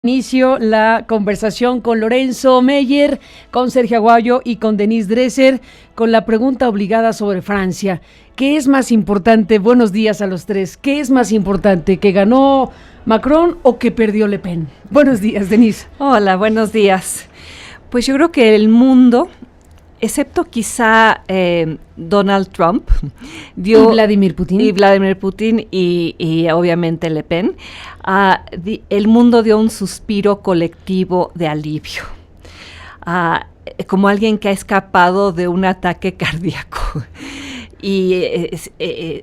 Inicio la conversación con Lorenzo Meyer, con Sergio Aguayo y con Denise Dresser con la pregunta obligada sobre Francia. ¿Qué es más importante? Buenos días a los tres. ¿Qué es más importante, que ganó Macron o que perdió Le Pen? Buenos días, Denise. Hola, buenos días. Pues yo creo que el mundo, excepto quizá Donald Trump, y Vladimir Putin y obviamente Le Pen, el mundo dio un suspiro colectivo de alivio, como alguien que ha escapado de un ataque cardíaco. Y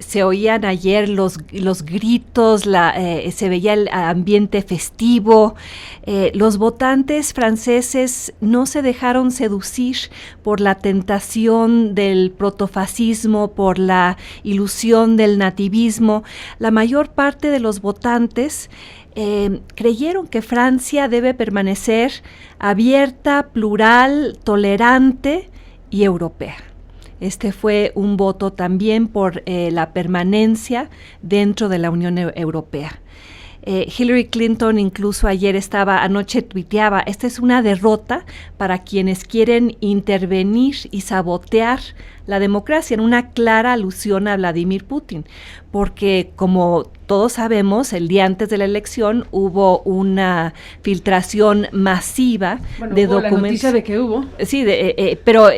se oían ayer los gritos, se veía el ambiente festivo. Los votantes franceses no se dejaron seducir por la tentación del protofascismo, por la ilusión del nativismo. La mayor parte de los votantes creyeron que Francia debe permanecer abierta, plural, tolerante y europea. Este fue un voto también por la permanencia dentro de la Unión Europea. Hillary Clinton incluso anoche tuiteaba, esta es una derrota para quienes quieren intervenir y sabotear la democracia, en una clara alusión a Vladimir Putin, porque como todos sabemos, el día antes de la elección hubo una filtración masiva de documentos. La noticia de que hubo. Sí, pero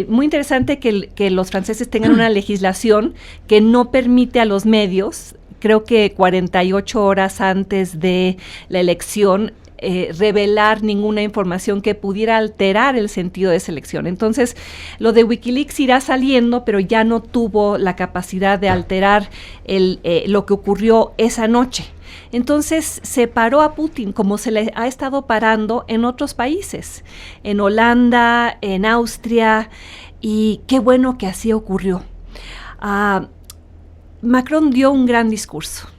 muy interesante que los franceses tengan una legislación que no permite a los medios, creo que 48 horas antes de la elección, revelar ninguna información que pudiera alterar el sentido de esa elección. Entonces, lo de Wikileaks irá saliendo, pero ya no tuvo la capacidad de alterar lo que ocurrió esa noche. Entonces, se paró a Putin como se le ha estado parando en otros países, en Holanda, en Austria, y qué bueno que así ocurrió. Macron dio un gran discurso,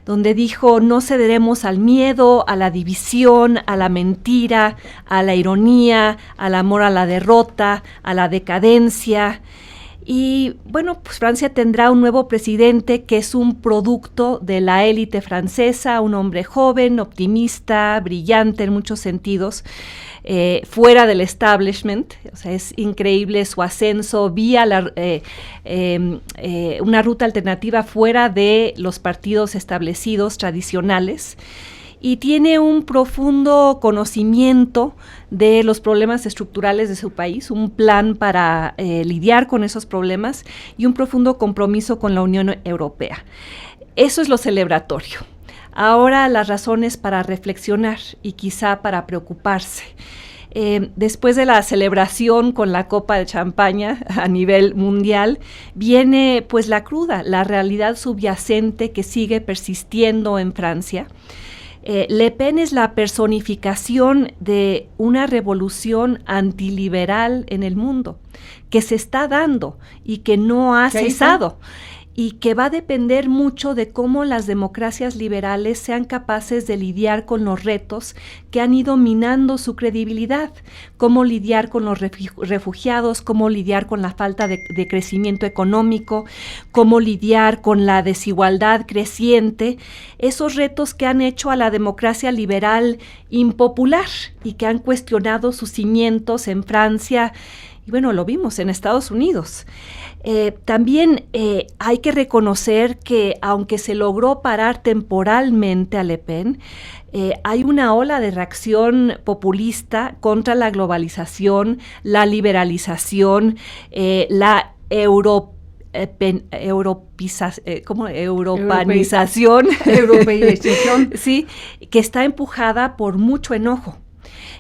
donde dijo: no cederemos al miedo, a la división, a la mentira, a la ironía, al amor a la derrota, a la decadencia. Y bueno, pues Francia tendrá un nuevo presidente que es un producto de la élite francesa, un hombre joven, optimista, brillante en muchos sentidos, fuera del establishment. O sea, es increíble su ascenso vía una ruta alternativa fuera de los partidos establecidos tradicionales, y tiene un profundo conocimiento de los problemas estructurales de su país, un plan para lidiar con esos problemas y un profundo compromiso con la Unión Europea. Eso es lo celebratorio. Ahora las razones para reflexionar y quizá para preocuparse. Después de la celebración con la copa de champaña a nivel mundial, viene pues la cruda, la realidad subyacente que sigue persistiendo en Francia. Le Pen es la personificación de una revolución antiliberal en el mundo, que se está dando y que no ha cesado, y que va a depender mucho de cómo las democracias liberales sean capaces de lidiar con los retos que han ido minando su credibilidad, cómo lidiar con los refugiados, cómo lidiar con la falta de crecimiento económico, cómo lidiar con la desigualdad creciente, esos retos que han hecho a la democracia liberal impopular y que han cuestionado sus cimientos en Francia. Y bueno, lo vimos en Estados Unidos. También hay que reconocer que aunque se logró parar temporalmente a Le Pen, hay una ola de reacción populista contra la globalización, la liberalización, la europeización, sí, que está empujada por mucho enojo.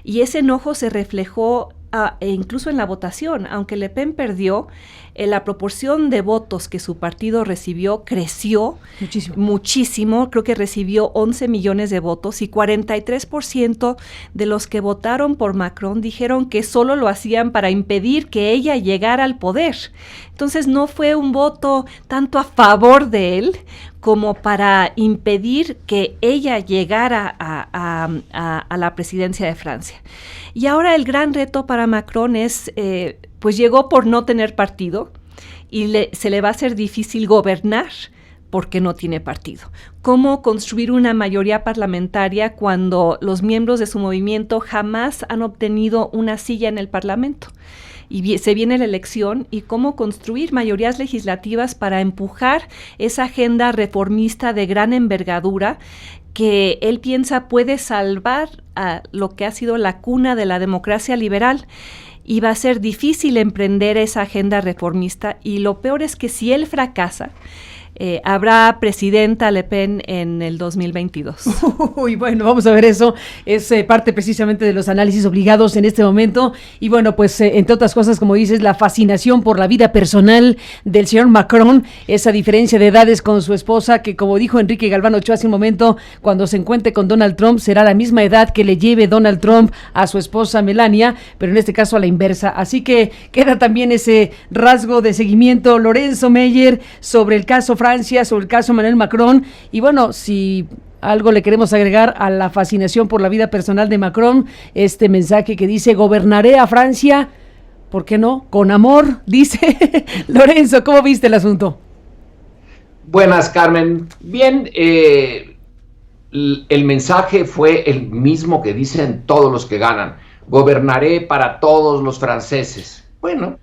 Y ese enojo se reflejó incluso en la votación. Aunque Le Pen perdió, la proporción de votos que su partido recibió creció muchísimo. Creo que recibió 11 millones de votos, y 43% de los que votaron por Macron dijeron que solo lo hacían para impedir que ella llegara al poder. Entonces no fue un voto tanto a favor de él como para impedir que ella llegara a la presidencia de Francia. Y ahora el gran reto para Macron es, pues llegó por no tener partido, y se le va a hacer difícil gobernar porque no tiene partido. ¿Cómo construir una mayoría parlamentaria cuando los miembros de su movimiento jamás han obtenido una silla en el Parlamento? Y se viene la elección, y cómo construir mayorías legislativas para empujar esa agenda reformista de gran envergadura que él piensa puede salvar a lo que ha sido la cuna de la democracia liberal. Y va a ser difícil emprender esa agenda reformista, y lo peor es que si él fracasa, habrá presidenta Le Pen en el 2022. Uy, bueno, vamos a ver eso. Es parte precisamente de los análisis obligados en este momento. Y bueno, pues entre otras cosas, como dices, la fascinación por la vida personal del señor Macron, esa diferencia de edades con su esposa, que como dijo Enrique Galván Ochoa hace un momento, cuando se encuentre con Donald Trump será la misma edad que le lleve Donald Trump a su esposa Melania, pero en este caso a la inversa. Así que queda también ese rasgo de seguimiento. Lorenzo Meyer, sobre el caso Francia, sobre el caso Emmanuel Macron, y bueno, si algo le queremos agregar a la fascinación por la vida personal de Macron, este mensaje que dice: gobernaré a Francia, ¿por qué no? Con amor, dice. Lorenzo, ¿cómo viste el asunto? Buenas, Carmen. Bien, el mensaje fue el mismo que dicen todos los que ganan: gobernaré para todos los franceses. Bueno,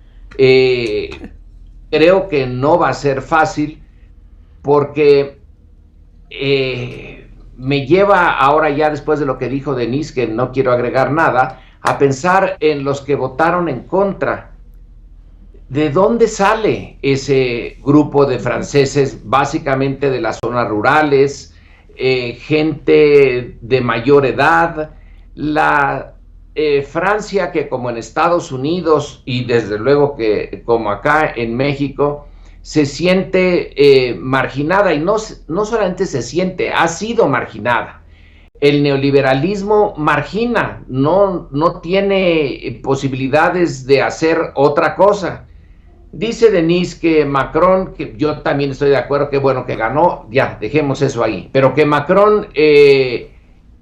creo que no va a ser fácil, porque me lleva ahora, ya después de lo que dijo Denise, que no quiero agregar nada, a pensar en los que votaron en contra. ¿De dónde sale ese grupo de franceses? Básicamente de las zonas rurales, gente de mayor edad. La Francia, que como en Estados Unidos y desde luego que como acá en México, se siente marginada, y no solamente se siente, ha sido marginada. El neoliberalismo margina, no tiene posibilidades de hacer otra cosa. Dice Denise que Macron, que yo también estoy de acuerdo, que bueno que ganó, ya, dejemos eso ahí, pero que Macron no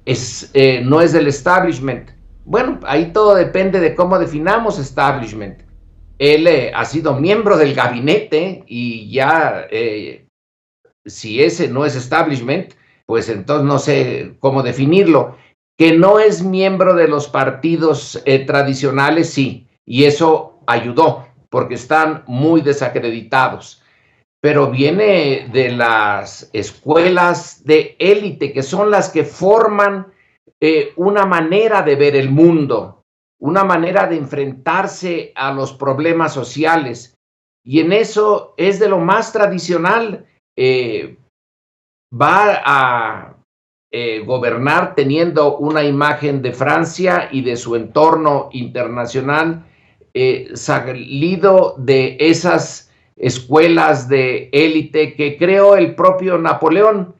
es del establishment. Bueno, ahí todo depende de cómo definamos establishment. Él ha sido miembro del gabinete, y ya si ese no es establishment, pues entonces no sé cómo definirlo. Que no es miembro de los partidos tradicionales, sí, y eso ayudó, porque están muy desacreditados. Pero viene de las escuelas de élite, que son las que forman una manera de ver el mundo, una manera de enfrentarse a los problemas sociales, y en eso es de lo más tradicional. Va a gobernar teniendo una imagen de Francia y de su entorno internacional, salido de esas escuelas de élite que creó el propio Napoleón,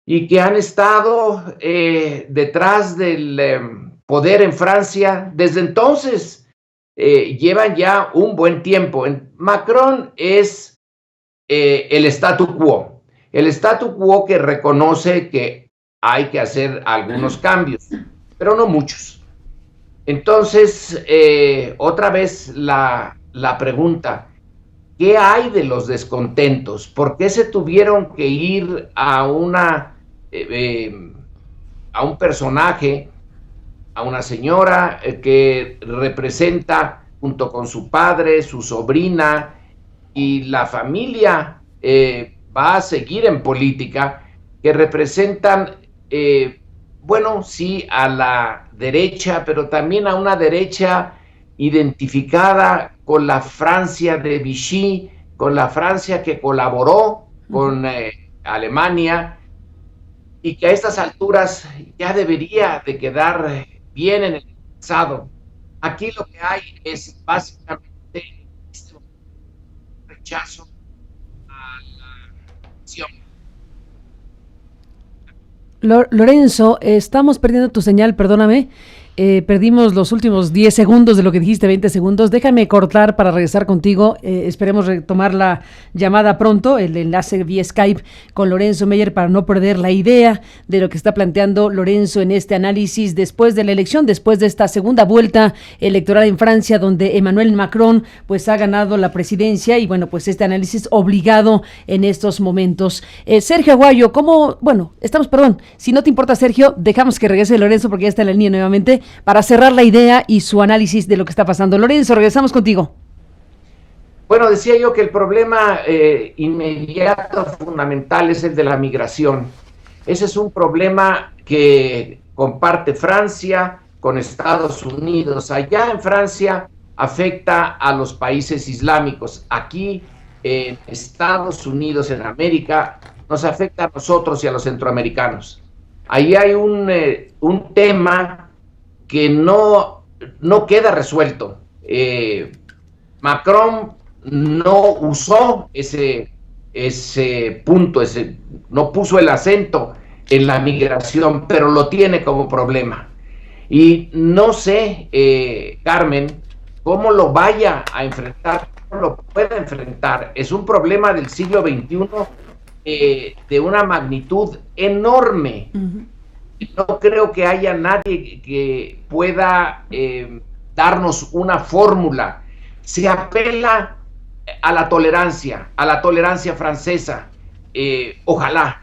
y que han estado detrás del poder en Francia desde entonces. Llevan ya un buen tiempo. Macron es el statu quo que reconoce que hay que hacer algunos cambios, pero no muchos. Entonces, otra vez la pregunta: ¿qué hay de los descontentos? ¿Por qué se tuvieron que ir a un personaje, a una señora que representa, junto con su padre, su sobrina y la familia, va a seguir en política, que representan, bueno, sí, a la derecha, pero también a una derecha identificada con la Francia de Vichy, con la Francia que colaboró con Alemania, y que a estas alturas ya debería de quedar bien en el pasado. Aquí lo que hay es básicamente un rechazo a la acción. Lorenzo, estamos perdiendo tu señal, perdóname. Perdimos los últimos 10 segundos de lo que dijiste, 20 segundos. Déjame cortar para regresar contigo. Esperemos retomar la llamada pronto, el enlace vía Skype con Lorenzo Meyer para no perder la idea de lo que está planteando Lorenzo en este análisis después de la elección, después de esta segunda vuelta electoral en Francia, donde Emmanuel Macron pues ha ganado la presidencia y bueno, pues este análisis obligado en estos momentos. Sergio Aguayo, si no te importa, Sergio, dejamos que regrese Lorenzo porque ya está en la línea nuevamente para cerrar la idea y su análisis de lo que está pasando. Lorenzo, regresamos contigo. Bueno, decía yo que el problema inmediato, fundamental, es el de la migración. Ese es un problema que comparte Francia con Estados Unidos. Allá en Francia afecta a los países islámicos. Aquí en Estados Unidos, en América, nos afecta a nosotros y a los centroamericanos. Ahí hay un tema que no queda resuelto. Macron no usó ese punto, no puso el acento en la migración, pero lo tiene como problema. Y no sé, Carmen, cómo lo vaya a enfrentar, cómo lo pueda enfrentar. Es un problema del siglo XXI de una magnitud enorme. Uh-huh. No creo que haya nadie que pueda darnos una fórmula. Se apela a la tolerancia francesa. Ojalá.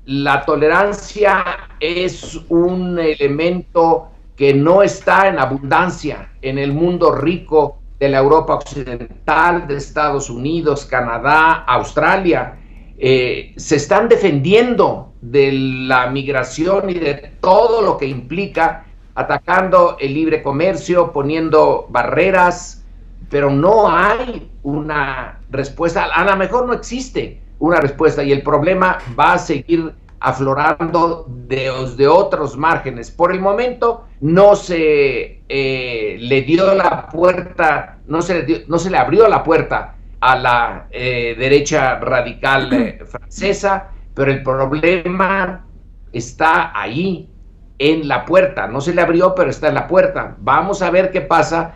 La tolerancia es un elemento que no está en abundancia en el mundo rico de la Europa occidental, de Estados Unidos, Canadá, Australia. Se están defendiendo de la migración y de todo lo que implica, atacando el libre comercio, poniendo barreras, pero no hay una respuesta. A lo mejor no existe una respuesta y el problema va a seguir aflorando de otros márgenes. Por el momento no se le dio la puerta, no se le abrió la puerta a la derecha radical francesa, pero el problema está ahí, en la puerta. No se le abrió, pero está en la puerta. Vamos a ver qué pasa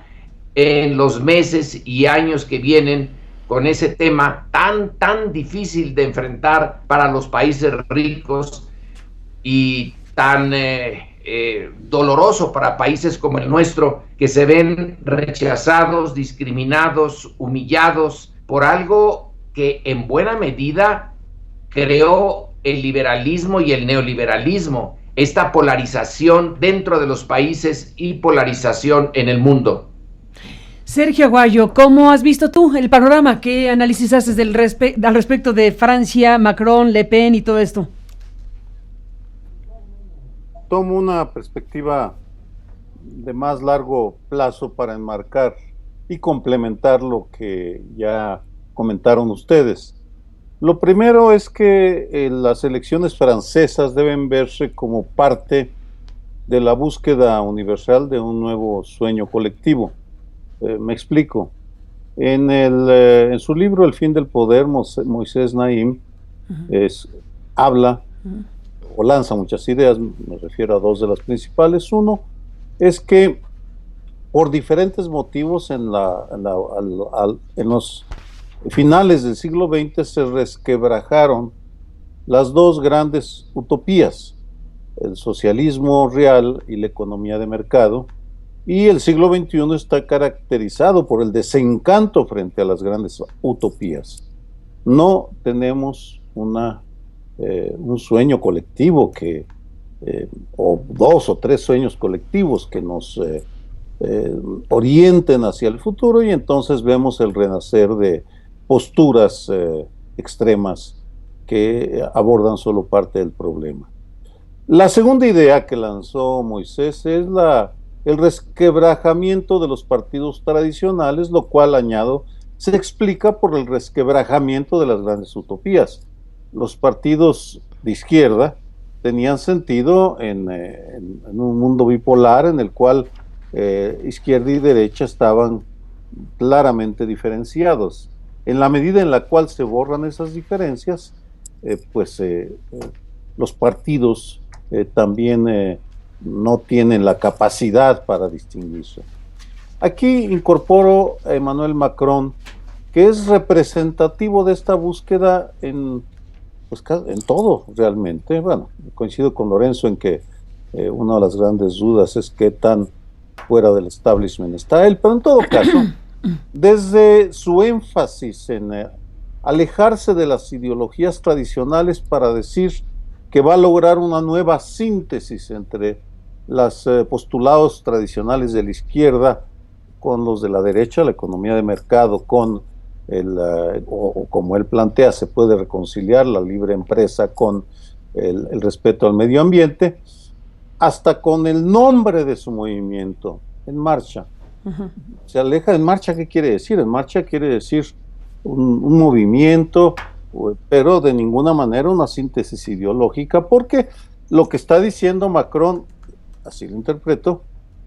en los meses y años que vienen con ese tema tan difícil de enfrentar para los países ricos y tan doloroso para países como el nuestro, que se ven rechazados, discriminados, humillados por algo que en buena medida creó el liberalismo y el neoliberalismo, esta polarización dentro de los países y polarización en el mundo. Sergio Aguayo, ¿cómo has visto tú el panorama? ¿Qué análisis haces al respecto de Francia, Macron, Le Pen y todo esto? Tomo una perspectiva de más largo plazo para enmarcar y complementar lo que ya comentaron ustedes. Lo primero es que las elecciones francesas deben verse como parte de la búsqueda universal de un nuevo sueño colectivo. Me explico. En su libro El fin del poder, Moisés Naim habla o lanza muchas ideas, me refiero a dos de las principales. Uno es que por diferentes motivos en los finales del siglo XX se resquebrajaron las dos grandes utopías, el socialismo real y la economía de mercado, y el siglo XXI está caracterizado por el desencanto frente a las grandes utopías. No tenemos un sueño colectivo o dos o tres sueños colectivos que nos orienten hacia el futuro, y entonces vemos el renacer de posturas extremas que abordan solo parte del problema. La segunda idea que lanzó Moisés es el resquebrajamiento de los partidos tradicionales, lo cual, añado, se explica por el resquebrajamiento de las grandes utopías. Los partidos de izquierda tenían sentido en un mundo bipolar en el cual izquierda y derecha estaban claramente diferenciados. En la medida en la cual se borran esas diferencias, los partidos también no tienen la capacidad para distinguirse. Aquí incorporo a Emmanuel Macron, que es representativo de esta búsqueda en todo realmente. Bueno, coincido con Lorenzo en que una de las grandes dudas es qué tan fuera del establishment está él, pero en todo caso, desde su énfasis en alejarse de las ideologías tradicionales para decir que va a lograr una nueva síntesis entre los postulados tradicionales de la izquierda con los de la derecha, la economía de mercado, con o como él plantea, se puede reconciliar la libre empresa con el respeto al medio ambiente, hasta con el nombre de su movimiento, En Marcha. Uh-huh. Se aleja. En marcha, ¿qué quiere decir? En marcha quiere decir un movimiento, pero de ninguna manera una síntesis ideológica, porque lo que está diciendo Macron, así lo interpreto,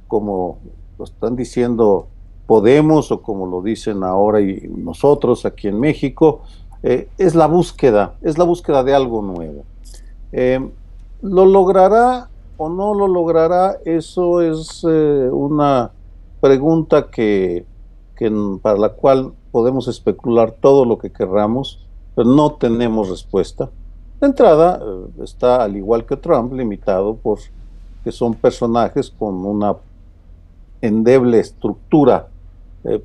como lo están diciendo Podemos o como lo dicen ahora y nosotros aquí en México, es la búsqueda de algo nuevo. ¿Lo logrará o no lo logrará? Eso es una pregunta para la cual podemos especular todo lo que querramos, pero no tenemos respuesta. De entrada, está, al igual que Trump, limitado por que son personajes con una endeble estructura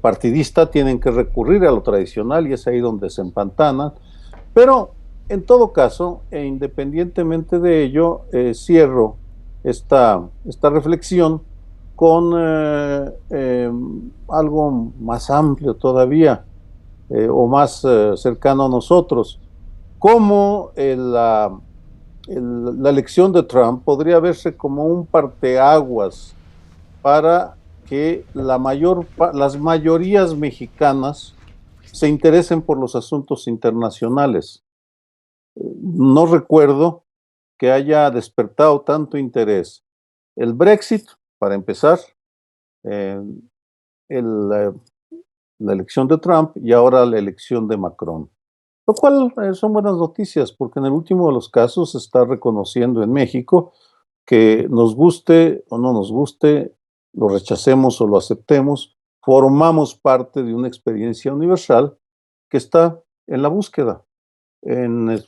partidista, tienen que recurrir a lo tradicional y es ahí donde se empantanan. Pero en todo caso, e independientemente de ello, cierro esta reflexión con algo más amplio todavía, o más cercano a nosotros. Cómo la elección de Trump podría verse como un parteaguas para que las mayorías mexicanas se interesen por los asuntos internacionales. No recuerdo que haya despertado tanto interés el Brexit, para empezar, la elección de Trump y ahora la elección de Macron. Lo cual son buenas noticias, porque en el último de los casos se está reconociendo en México que nos guste o no nos guste, lo rechacemos o lo aceptemos, formamos parte de una experiencia universal que está en la búsqueda. En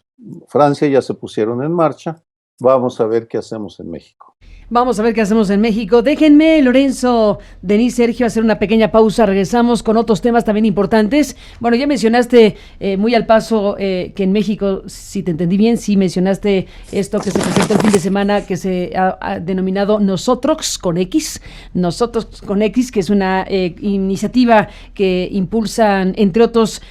Francia ya se pusieron en marcha, vamos a ver qué hacemos en México. Vamos a ver qué hacemos en México. Déjenme, Lorenzo, Denise, Sergio, hacer una pequeña pausa. Regresamos con otros temas también importantes. Bueno, ya mencionaste muy al paso que en México, si te entendí bien, sí mencionaste esto que se presentó el fin de semana, que se ha denominado Nosotros con X, que es una iniciativa que impulsan, entre otros,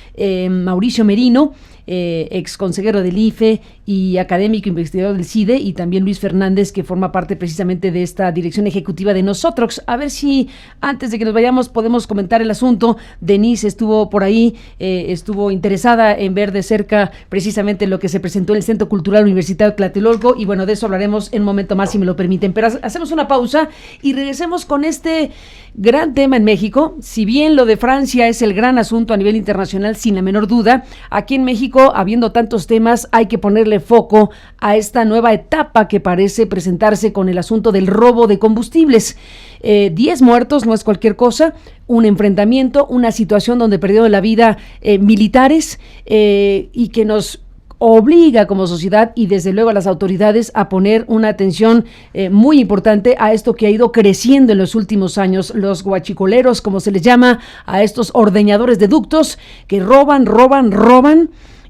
Mauricio Merino, ex consejero del IFE y académico investigador del CIDE, y también Luis Fernández, que forma parte precisamente de esta dirección ejecutiva de Nosotros. A ver si antes de que nos vayamos podemos comentar el asunto. Denise estuvo por ahí, estuvo interesada en ver de cerca precisamente lo que se presentó en el Centro Cultural Universitario Tlatelolco, y bueno, de eso hablaremos en un momento más si me lo permiten, pero hacemos una pausa y regresemos con este gran tema en México. Si bien lo de Francia es el gran asunto a nivel internacional, sin la menor duda, aquí en México, habiendo tantos temas, hay que ponerle foco a esta nueva etapa que parece presentarse con el asunto del robo de combustibles. 10 muertos no es cualquier cosa, un enfrentamiento, una situación donde perdieron la vida militares, y que nos obliga como sociedad y desde luego a las autoridades a poner una atención muy importante a esto que ha ido creciendo en los últimos años, los guachicoleros, como se les llama, a estos ordeñadores de ductos que roban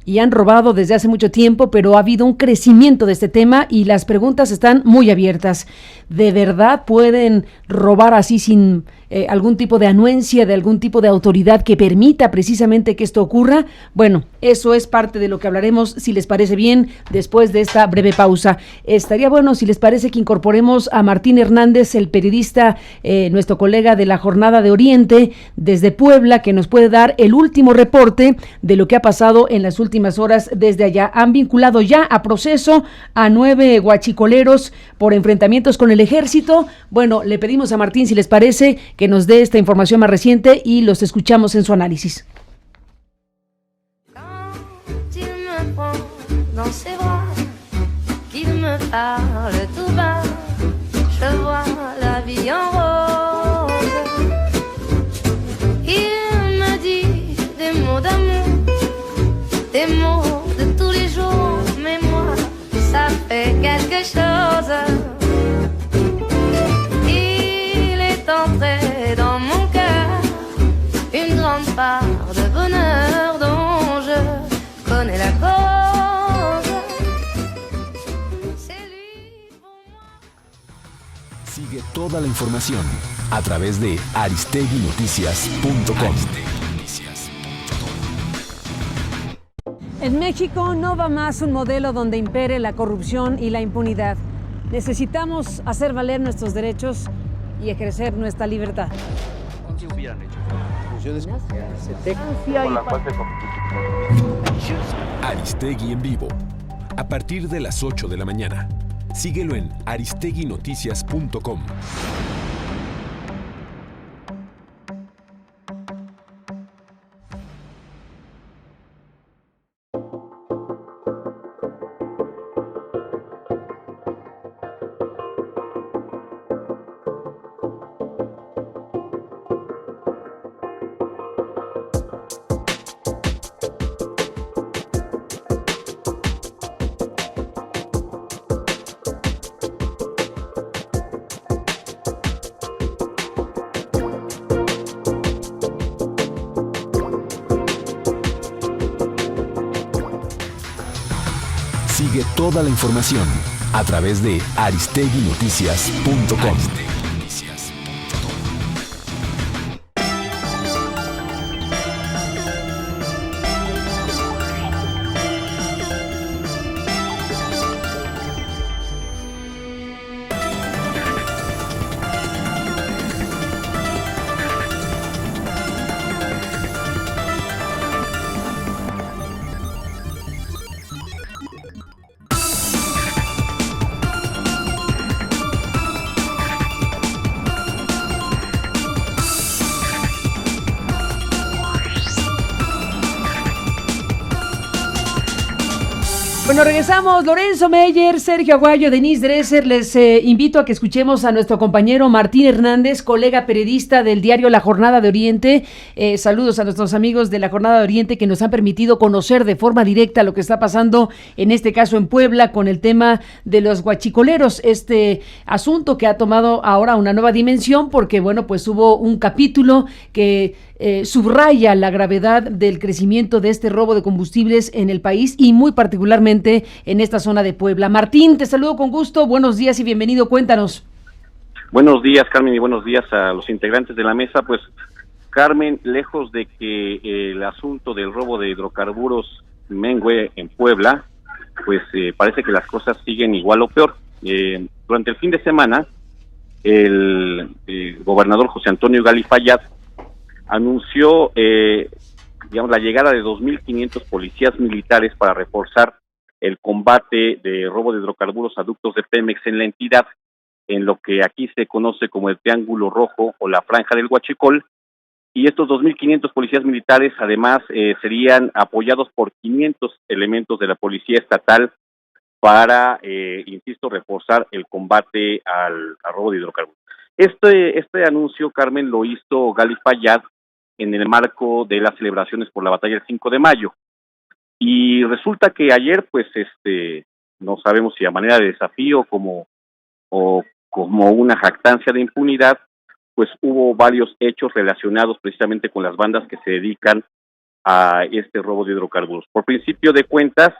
y han robado desde hace mucho tiempo, pero ha habido un crecimiento de este tema y las preguntas están muy abiertas. ¿De verdad pueden robar así sin algún tipo de anuencia, de algún tipo de autoridad que permita precisamente que esto ocurra? Bueno, eso es parte de lo que hablaremos, si les parece bien, después de esta breve pausa. Estaría bueno, si les parece, que incorporemos a Martín Hernández, el periodista, nuestro colega de la Jornada de Oriente, desde Puebla, que nos puede dar el último reporte de lo que ha pasado en las últimas horas desde allá. Han vinculado ya a proceso a 9 guachicoleros por enfrentamientos con el ejército. Bueno, le pedimos a Martín, si les parece, que nos dé esta información más reciente y los escuchamos en su análisis. je vois la vie en rose. Il me dit des mots d'amour, des mots de tous les jours, mais moi, ça fait quelque chose. Il est entré dans mon cœur une grande part de bonheur dont je connais la cause. C'est lui pour moi. Sigue toda la información a través de aristeguinoticias.com. En México no va más un modelo donde impere la corrupción y la impunidad. Necesitamos hacer valer nuestros derechos y ejercer nuestra libertad. ¿Qué hubieran hecho? Aristegui en vivo, a partir de las 8 de la mañana. Síguelo en aristeguinoticias.com. Sigue toda la información a través de aristeguinoticias.com. Bueno, regresamos. Lorenzo Meyer, Sergio Aguayo, Denise Dresser. Les invito a que escuchemos a nuestro compañero Martín Hernández, colega periodista del diario La Jornada de Oriente. Saludos a nuestros amigos de La Jornada de Oriente que nos han permitido conocer de forma directa lo que está pasando, en este caso en Puebla, con el tema de los guachicoleros. Este asunto que ha tomado ahora una nueva dimensión porque, bueno, pues hubo un capítulo que subraya la gravedad del crecimiento de este robo de combustibles en el país y muy particularmente en esta zona de Puebla. Martín, te saludo con gusto, buenos días y bienvenido, cuéntanos. Buenos días, Carmen, y buenos días a los integrantes de la mesa. Pues, Carmen, lejos de que el asunto del robo de hidrocarburos mengue en Puebla, pues parece que las cosas siguen igual o peor. Durante el fin de semana, el gobernador José Antonio Gali Fayad anunció la llegada de 2.500 policías militares para reforzar el combate de robo de hidrocarburos a ductos de Pemex en la entidad, en lo que aquí se conoce como el Triángulo Rojo o la Franja del Huachicol. Y estos 2.500 policías militares además serían apoyados por 500 elementos de la Policía Estatal para, insisto, reforzar el combate al robo de hidrocarburos. Este anuncio, Carmen, lo hizo Gali Fayad en el marco de las celebraciones por la batalla del 5 de mayo. Y resulta que ayer, pues, no sabemos si a manera de desafío o como una jactancia de impunidad, pues hubo varios hechos relacionados precisamente con las bandas que se dedican a este robo de hidrocarburos. Por principio de cuentas,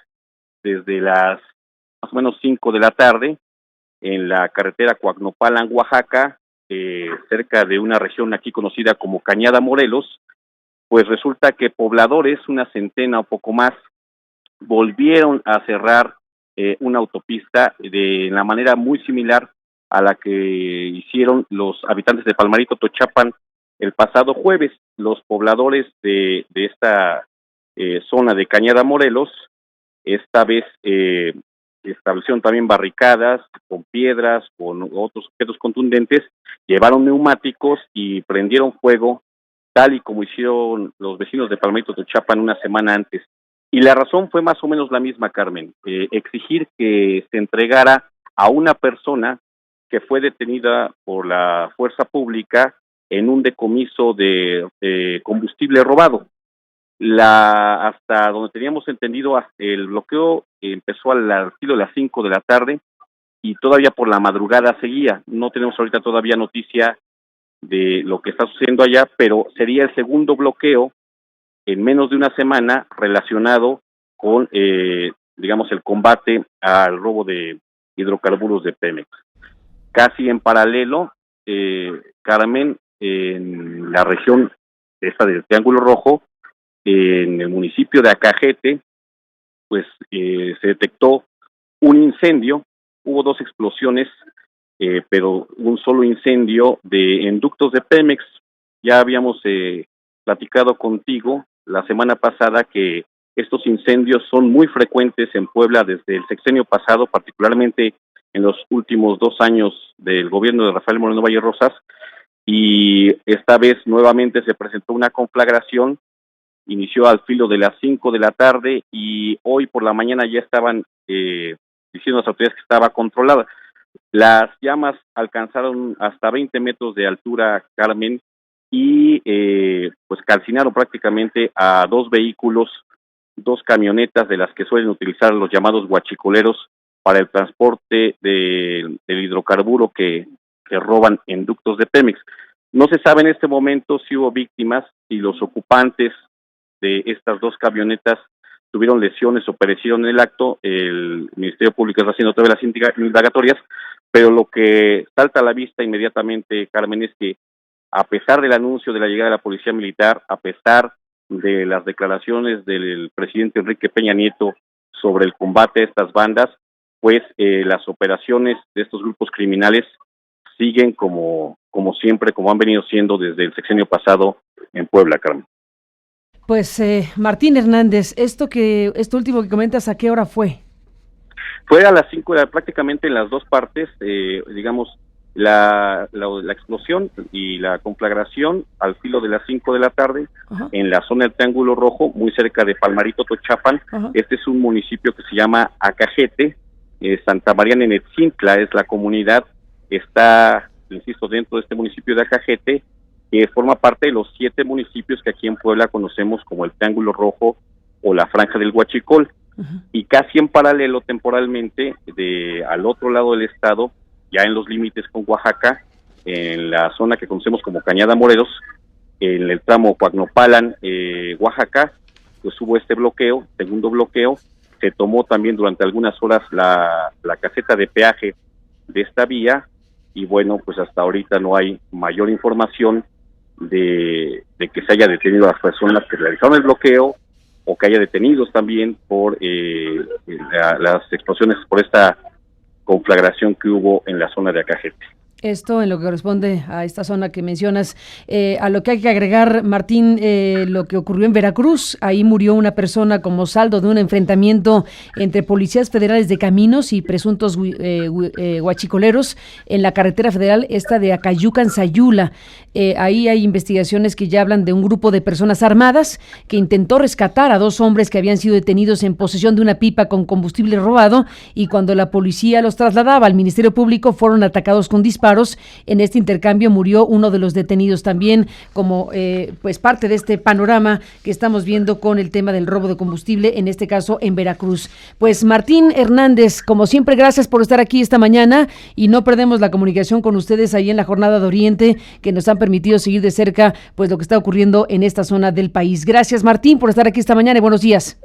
desde las más o menos 5 de la tarde, en la carretera Coacnopalan, Oaxaca, cerca de una región aquí conocida como Cañada Morelos, pues resulta que pobladores, una centena o poco más, volvieron a cerrar una autopista de la manera muy similar a la que hicieron los habitantes de Palmarito, Tochapan, el pasado jueves. Los pobladores de esta zona de Cañada Morelos, esta vez establecieron también barricadas con piedras, con otros objetos contundentes, llevaron neumáticos y prendieron fuego, tal y como hicieron los vecinos de Palmarito, Tochapan una semana antes. Y la razón fue más o menos la misma, Carmen, exigir que se entregara a una persona que fue detenida por la fuerza pública en un decomiso de combustible robado. Hasta donde teníamos entendido, el bloqueo empezó al filo de las 5 de la tarde y todavía por la madrugada seguía. No tenemos ahorita todavía noticia de lo que está sucediendo allá, pero sería el segundo bloqueo en menos de una semana relacionado con, digamos, el combate al robo de hidrocarburos de Pemex. Casi en paralelo, Carmen, en la región esta del Triángulo Rojo, en el municipio de Acajete, pues se detectó un incendio. Hubo 2 explosiones, pero un solo incendio en ductos de Pemex. Ya habíamos platicado contigo la semana pasada que estos incendios son muy frecuentes en Puebla desde el sexenio pasado, particularmente en los últimos 2 años del gobierno de Rafael Moreno Valle Rosas, y esta vez nuevamente se presentó una conflagración. Inició al filo de las 5 de la tarde y hoy por la mañana ya estaban diciendo las autoridades que estaba controlada. Las llamas alcanzaron hasta 20 metros de altura, Carmen, y pues calcinaron prácticamente a 2 vehículos, 2 camionetas de las que suelen utilizar los llamados guachicoleros para el transporte del hidrocarburo que roban en ductos de Pemex. No se sabe en este momento si hubo víctimas, si los ocupantes de estas 2 camionetas tuvieron lesiones o perecieron en el acto. El Ministerio Público está haciendo todavía las indagatorias, pero lo que salta a la vista inmediatamente, Carmen, es que a pesar del anuncio de la llegada de la Policía Militar, a pesar de las declaraciones del presidente Enrique Peña Nieto sobre el combate a estas bandas, pues las operaciones de estos grupos criminales siguen como siempre, como han venido siendo desde el sexenio pasado en Puebla, Carmen. Pues Martín Hernández, esto último que comentas, ¿a qué hora fue? Fue a las 5, prácticamente en las 2 partes, digamos, la explosión y la conflagración al filo de las 5 de la tarde. Ajá. En la zona del Triángulo Rojo, muy cerca de Palmarito, Tochapan. Ajá. Este es un municipio que se llama Acajete, Santa María Nenetzintla es la comunidad, está, insisto, dentro de este municipio de Acajete, que forma parte de los 7 municipios que aquí en Puebla conocemos como el Triángulo Rojo o la Franja del Huachicol. Uh-huh. Y casi en paralelo temporalmente, al otro lado del estado, ya en los límites con Oaxaca, en la zona que conocemos como Cañada Morelos, en el tramo Coagnopalan, Oaxaca, pues hubo este bloqueo, segundo bloqueo. Se tomó también durante algunas horas la caseta de peaje de esta vía, y bueno, pues hasta ahorita no hay mayor información de que se haya detenido a las personas que realizaron el bloqueo o que haya detenidos también por las explosiones, por esta conflagración que hubo en la zona de Acajete. Esto en lo que corresponde a esta zona que mencionas. A lo que hay que agregar, Martín, lo que ocurrió en Veracruz. Ahí murió una persona como saldo de un enfrentamiento entre policías federales de caminos y presuntos huachicoleros en la carretera federal esta de Acayucan-Sayula. Ahí hay investigaciones que ya hablan de un grupo de personas armadas que intentó rescatar a 2 hombres que habían sido detenidos en posesión de una pipa con combustible robado, y cuando la policía los trasladaba al Ministerio Público fueron atacados con disparos. En este intercambio murió uno de los detenidos también, como pues parte de este panorama que estamos viendo con el tema del robo de combustible, en este caso en Veracruz. Pues Martín Hernández, como siempre, gracias por estar aquí esta mañana, y no perdemos la comunicación con ustedes ahí en la Jornada de Oriente, que nos han permitido seguir de cerca pues lo que está ocurriendo en esta zona del país. Gracias, Martín, por estar aquí esta mañana y buenos días.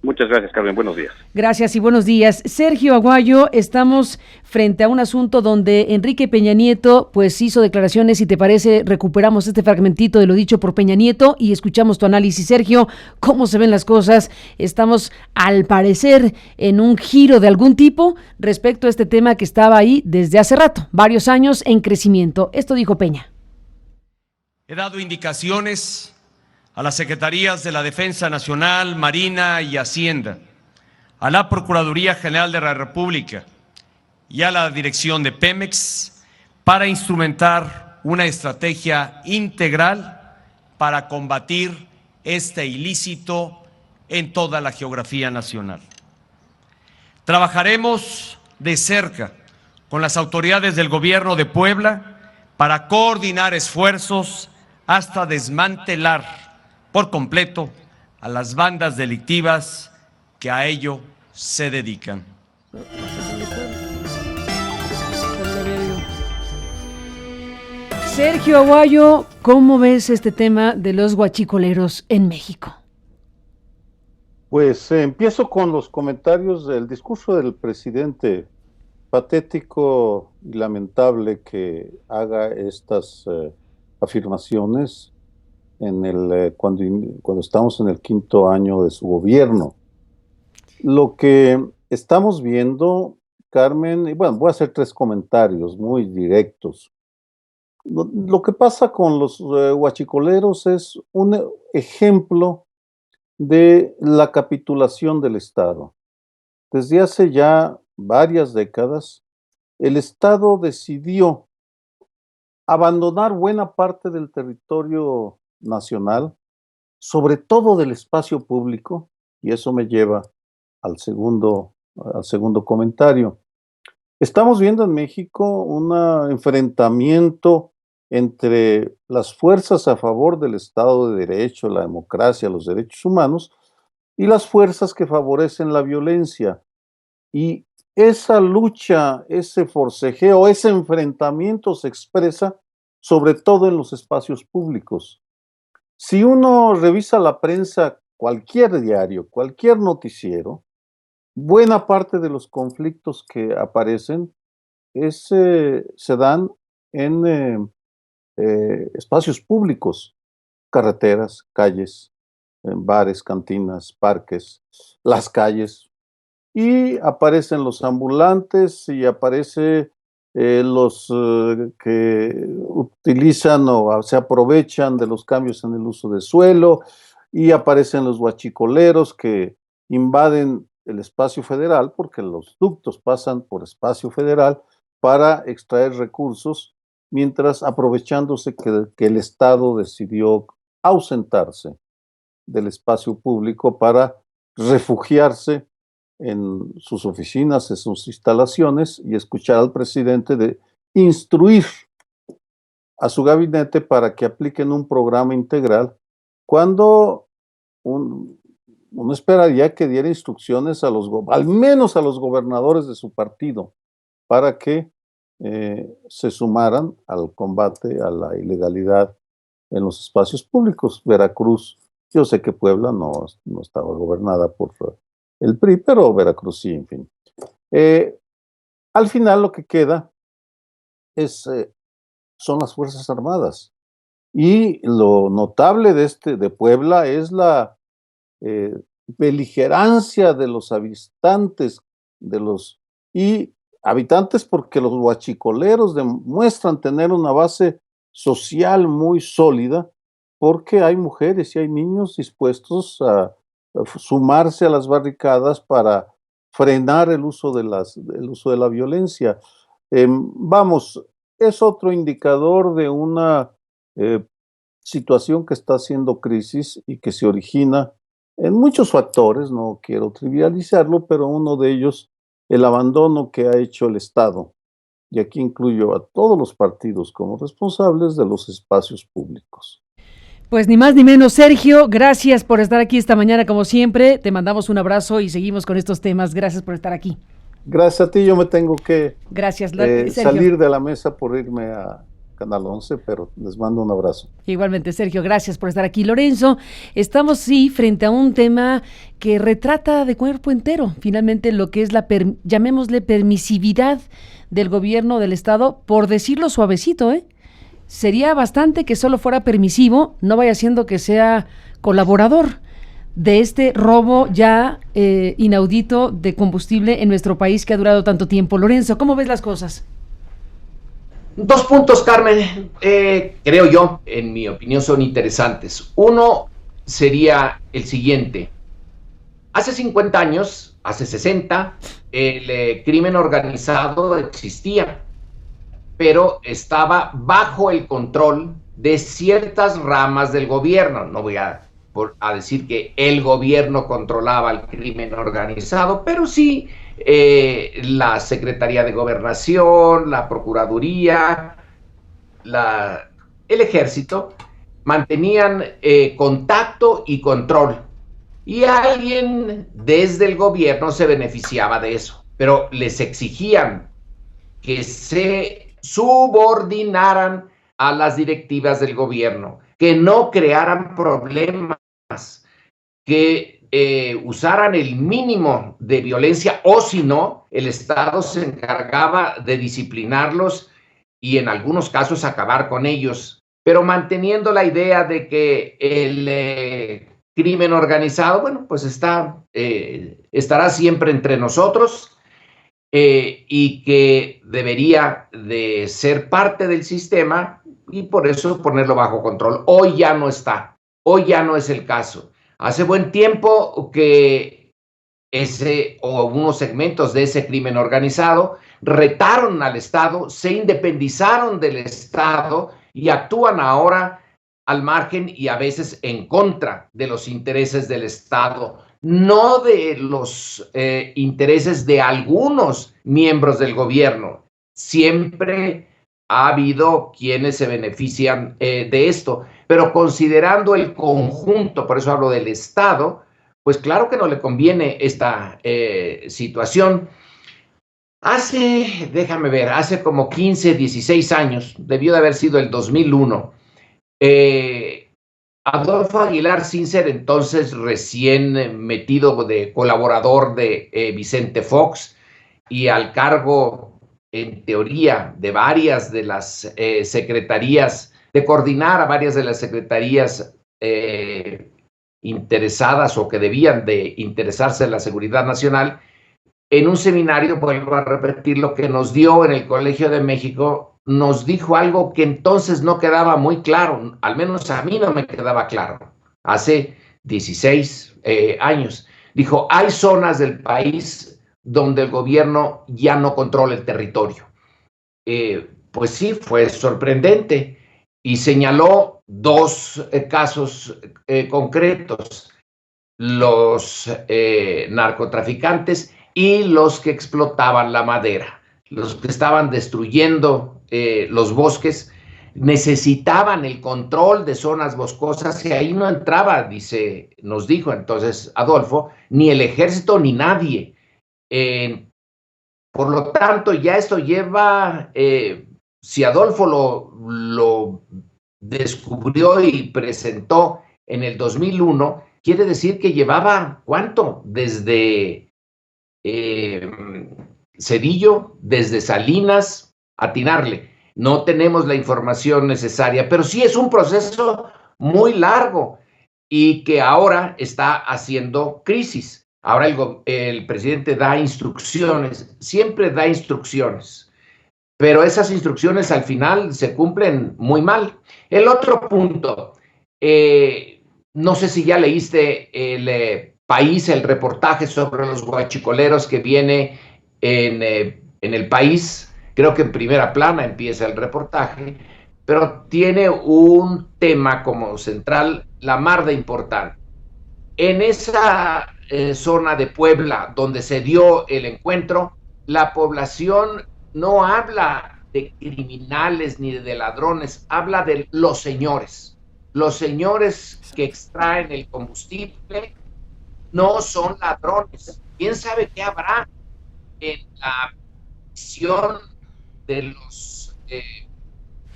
Muchas gracias, Carmen. Buenos días. Gracias y buenos días. Sergio Aguayo, estamos frente a un asunto donde Enrique Peña Nieto pues hizo declaraciones. Si te parece, recuperamos este fragmentito de lo dicho por Peña Nieto y escuchamos tu análisis. Sergio, ¿cómo se ven las cosas? Estamos, al parecer, en un giro de algún tipo respecto a este tema que estaba ahí desde hace rato, varios años en crecimiento. Esto dijo Peña. He dado indicaciones a las Secretarías de la Defensa Nacional, Marina y Hacienda, a la Procuraduría General de la República y a la Dirección de Pemex para instrumentar una estrategia integral para combatir este ilícito en toda la geografía nacional. Trabajaremos de cerca con las autoridades del gobierno de Puebla para coordinar esfuerzos hasta desmantelar por completo a las bandas delictivas que a ello se dedican. Sergio Aguayo, ¿cómo ves este tema de los huachicoleros en México? Pues empiezo con los comentarios del discurso del presidente. Patético y lamentable que haga estas afirmaciones cuando estamos en el 5º año de su gobierno. Lo que estamos viendo, Carmen, y bueno, voy a hacer 3 comentarios muy directos. Lo que pasa con los huachicoleros es un ejemplo de la capitulación del Estado. Desde hace ya varias décadas, el Estado decidió abandonar buena parte del territorio nacional, sobre todo del espacio público, y eso me lleva al segundo comentario. Estamos viendo en México un enfrentamiento entre las fuerzas a favor del Estado de Derecho, la democracia, los derechos humanos, y las fuerzas que favorecen la violencia. Y esa lucha, ese forcejeo, ese enfrentamiento se expresa sobre todo en los espacios públicos. Si uno revisa la prensa, cualquier diario, cualquier noticiero, buena parte de los conflictos que aparecen se dan en espacios públicos, carreteras, calles, bares, cantinas, parques, las calles, y aparecen los ambulantes y aparece los que utilizan o se aprovechan de los cambios en el uso de suelo, y aparecen los huachicoleros que invaden el espacio federal, porque los ductos pasan por espacio federal para extraer recursos, mientras aprovechándose que el Estado decidió ausentarse del espacio público para refugiarse en sus oficinas, en sus instalaciones, y escuchar al presidente de instruir a su gabinete para que apliquen un programa integral, cuando uno esperaría que diera instrucciones al menos a los gobernadores de su partido, para que se sumaran al combate a la ilegalidad en los espacios públicos. Veracruz, yo sé que Puebla no estaba gobernada por el PRI, pero Veracruz sí, en fin. Al final lo que queda son las Fuerzas Armadas. Y lo notable de Puebla es la beligerancia de los habitantes, habitantes, porque los huachicoleros demuestran tener una base social muy sólida, porque hay mujeres y hay niños dispuestos a sumarse a las barricadas para frenar el uso de la violencia. Vamos, es otro indicador de una situación que está haciendo crisis y que se origina en muchos factores. No quiero trivializarlo, pero uno de ellos, el abandono que ha hecho el Estado, y aquí incluyo a todos los partidos como responsables de los espacios públicos. Pues ni más ni menos, Sergio, gracias por estar aquí esta mañana como siempre, te mandamos un abrazo y seguimos con estos temas, gracias por estar aquí. Gracias a ti, yo me tengo que salir de la mesa por irme a Canal 11, pero les mando un abrazo. Igualmente, Sergio, gracias por estar aquí. Lorenzo, estamos frente a un tema que retrata de cuerpo entero, finalmente, lo que es llamémosle permisividad del gobierno del Estado, por decirlo suavecito, Sería bastante que solo fuera permisivo, no vaya siendo que sea colaborador de este robo ya inaudito de combustible en nuestro país que ha durado tanto tiempo. Lorenzo, ¿cómo ves las cosas? 2 puntos, Carmen, creo yo, en mi opinión, son interesantes. Uno sería el siguiente. Hace 50 años, hace 60, el crimen organizado existía, pero estaba bajo el control de ciertas ramas del gobierno. No voy a decir que el gobierno controlaba el crimen organizado, pero sí la Secretaría de Gobernación, la Procuraduría, el Ejército, mantenían contacto y control. Y alguien desde el gobierno se beneficiaba de eso, pero les exigían que se subordinaran a las directivas del gobierno, que no crearan problemas, que usaran el mínimo de violencia, o si no, el Estado se encargaba de disciplinarlos y en algunos casos acabar con ellos, pero manteniendo la idea de que el crimen organizado, bueno, pues estará siempre entre nosotros, y que debería de ser parte del sistema y por eso ponerlo bajo control. Hoy ya no está, hoy ya no es el caso. Hace buen tiempo que unos segmentos de ese crimen organizado retaron al Estado, se independizaron del Estado y actúan ahora al margen y a veces en contra de los intereses del Estado, no de los intereses de algunos miembros del gobierno. Siempre ha habido quienes se benefician de esto, pero considerando el conjunto, por eso hablo del Estado, pues claro que no le conviene esta situación. Hace como 15, 16 años, debió de haber sido el 2001, Adolfo Aguilar Sincer, entonces recién metido de colaborador de Vicente Fox y al cargo, en teoría, de varias de las secretarías, de coordinar a varias de las secretarías interesadas o que debían de interesarse en la seguridad nacional, en un seminario, vuelvo a repetir, lo que nos dio en el Colegio de México, nos dijo algo que entonces no quedaba muy claro, al menos a mí no me quedaba claro, hace 16 años. Dijo, hay zonas del país donde el gobierno ya no controla el territorio. Pues sí, fue sorprendente y señaló dos casos concretos, los narcotraficantes y los que explotaban la madera, los que estaban destruyendo los bosques, necesitaban el control de zonas boscosas y ahí no entraba, nos dijo entonces Adolfo, ni el ejército ni nadie. Por lo tanto, ya esto lleva, si Adolfo lo descubrió y presentó en el 2001, quiere decir que llevaba, ¿cuánto? Desde Cedillo, desde Salinas, atinarle. No tenemos la información necesaria, pero sí es un proceso muy largo y que ahora está haciendo crisis. Ahora el presidente da instrucciones, siempre da instrucciones, pero esas instrucciones al final se cumplen muy mal. El otro punto, no sé si ya leíste el País, el reportaje sobre los guachicoleros que viene en el País. Creo que en primera plana empieza el reportaje, pero tiene un tema como central, la mar de importante. En esa zona de Puebla donde se dio el encuentro, la población no habla de criminales ni de ladrones, habla de los señores. Los señores que extraen el combustible no son ladrones. ¿Quién sabe qué habrá en la visión de los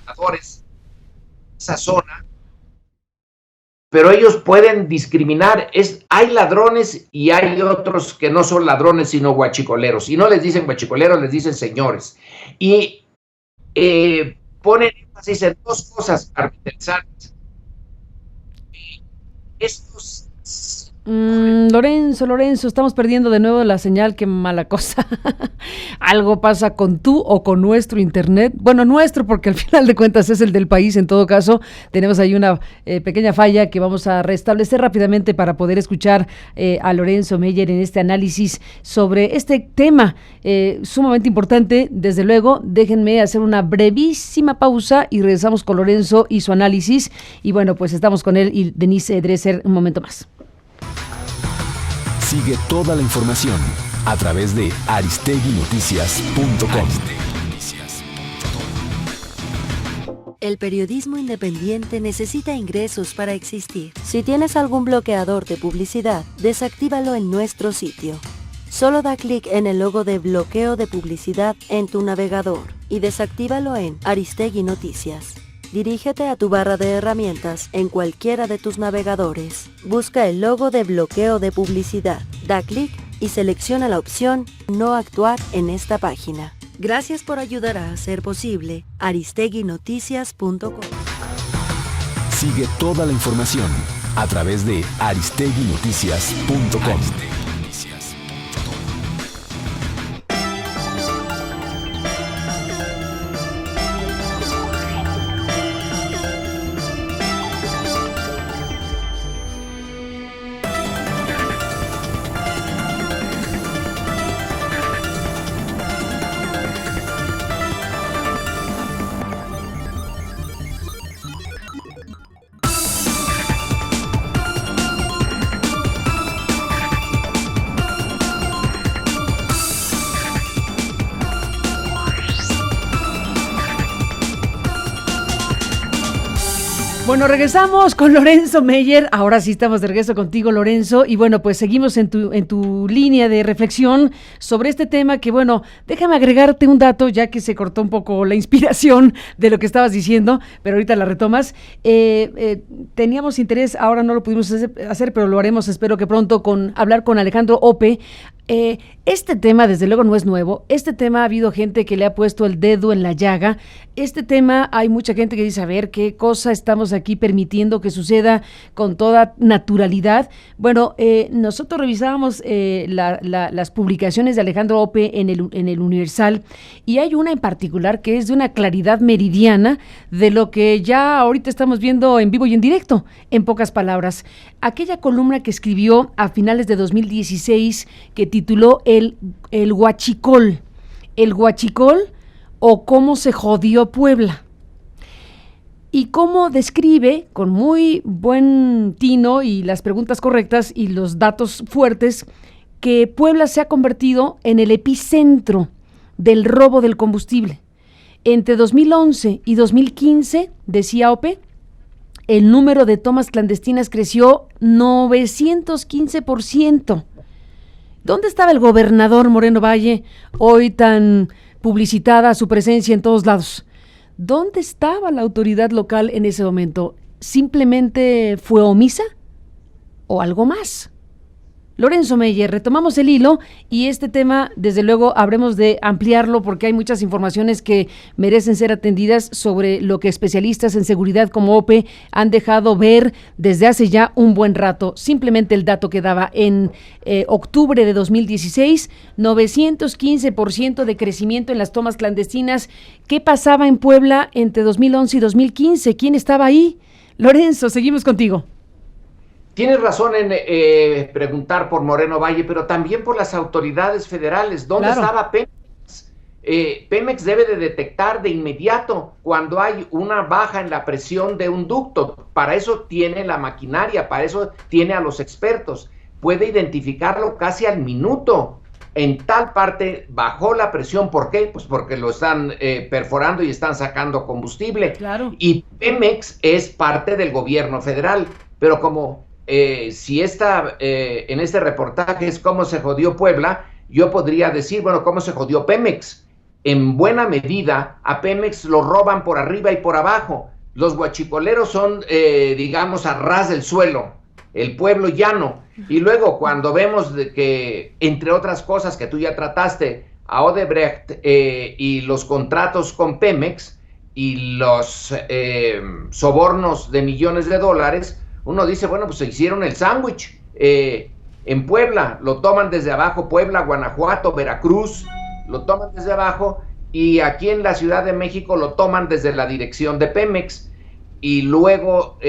ladrones de esa zona? Pero ellos pueden discriminar. Hay ladrones y hay otros que no son ladrones, sino guachicoleros. Y no les dicen guachicoleros, les dicen señores. Y ponen énfasis en dos cosas interesantes. Estos... Lorenzo, estamos perdiendo de nuevo la señal, qué mala cosa. Algo pasa con tú o con nuestro internet. Bueno, nuestro, porque al final de cuentas es el del país. En todo caso, tenemos ahí una pequeña falla que vamos a restablecer rápidamente para poder escuchar a Lorenzo Meyer en este análisis sobre este tema sumamente importante. Desde luego, déjenme hacer una brevísima pausa y regresamos con Lorenzo y su análisis. Y bueno, pues estamos con él y Denise Dresser un momento más. Sigue toda la información a través de aristeguinoticias.com. El periodismo independiente necesita ingresos para existir. Si tienes algún bloqueador de publicidad, desactívalo en nuestro sitio. Solo da clic en el logo de bloqueo de publicidad en tu navegador y desactívalo en Aristegui Noticias. Dirígete a tu barra de herramientas en cualquiera de tus navegadores. Busca el logo de bloqueo de publicidad, da clic y selecciona la opción No actuar en esta página. Gracias por ayudar a hacer posible aristeguinoticias.com. Sigue toda la información a través de aristeguinoticias.com. Bueno, regresamos con Lorenzo Meyer. Ahora sí estamos de regreso contigo, Lorenzo. Y bueno, pues seguimos en tu línea de reflexión sobre este tema que, bueno, déjame agregarte un dato, ya que se cortó un poco la inspiración de lo que estabas diciendo, pero ahorita la retomas. Teníamos interés, ahora no lo pudimos hacer, pero lo haremos, espero que pronto, hablar con Alejandro Ope. Este tema, desde luego, no es nuevo. Este tema ha habido gente que le ha puesto el dedo en la llaga. Este tema, hay mucha gente que dice, a ver, ¿qué cosa estamos aquí permitiendo que suceda con toda naturalidad? Bueno, nosotros revisábamos las publicaciones de Alejandro Ope en el Universal, y hay una en particular que es de una claridad meridiana de lo que ya ahorita estamos viendo en vivo y en directo. En pocas palabras, aquella columna que escribió a finales de 2016 que tituló el Huachicol. El Huachicol, o cómo se jodió Puebla. Y cómo describe con muy buen tino y las preguntas correctas y los datos fuertes que Puebla se ha convertido en el epicentro del robo del combustible. Entre 2011 y 2015, decía Ope, el número de tomas clandestinas creció 915%. ¿Dónde estaba el gobernador Moreno Valle, hoy tan publicitada su presencia en todos lados? ¿Dónde estaba la autoridad local en ese momento? ¿Simplemente fue omisa o algo más? Lorenzo Meyer, retomamos el hilo y este tema, desde luego, habremos de ampliarlo porque hay muchas informaciones que merecen ser atendidas sobre lo que especialistas en seguridad como Ope han dejado ver desde hace ya un buen rato. Simplemente el dato que daba en octubre de 2016, 915% de crecimiento en las tomas clandestinas. ¿Qué pasaba en Puebla entre 2011 y 2015? ¿Quién estaba ahí? Lorenzo, seguimos contigo. Tienes razón en preguntar por Moreno Valle, pero también por las autoridades federales. ¿Dónde estaba Pemex? Pemex debe de detectar de inmediato cuando hay una baja en la presión de un ducto. Para eso tiene la maquinaria, para eso tiene a los expertos. Puede identificarlo casi al minuto. En tal parte bajó la presión. ¿Por qué? Pues porque lo están perforando y están sacando combustible. Claro. Y Pemex es parte del gobierno federal, pero como... si en este reportaje es cómo se jodió Puebla, yo podría decir, bueno, cómo se jodió Pemex. En buena medida, a Pemex lo roban por arriba y por abajo. Los huachicoleros son, digamos, a ras del suelo, el pueblo llano. Y luego, cuando vemos de que, entre otras cosas que tú ya trataste, a Odebrecht y los contratos con Pemex y los sobornos de millones de dólares, uno dice, bueno, pues se hicieron el sándwich. En Puebla lo toman desde abajo, Puebla, Guanajuato, Veracruz, lo toman desde abajo, y aquí en la Ciudad de México lo toman desde la dirección de Pemex, y luego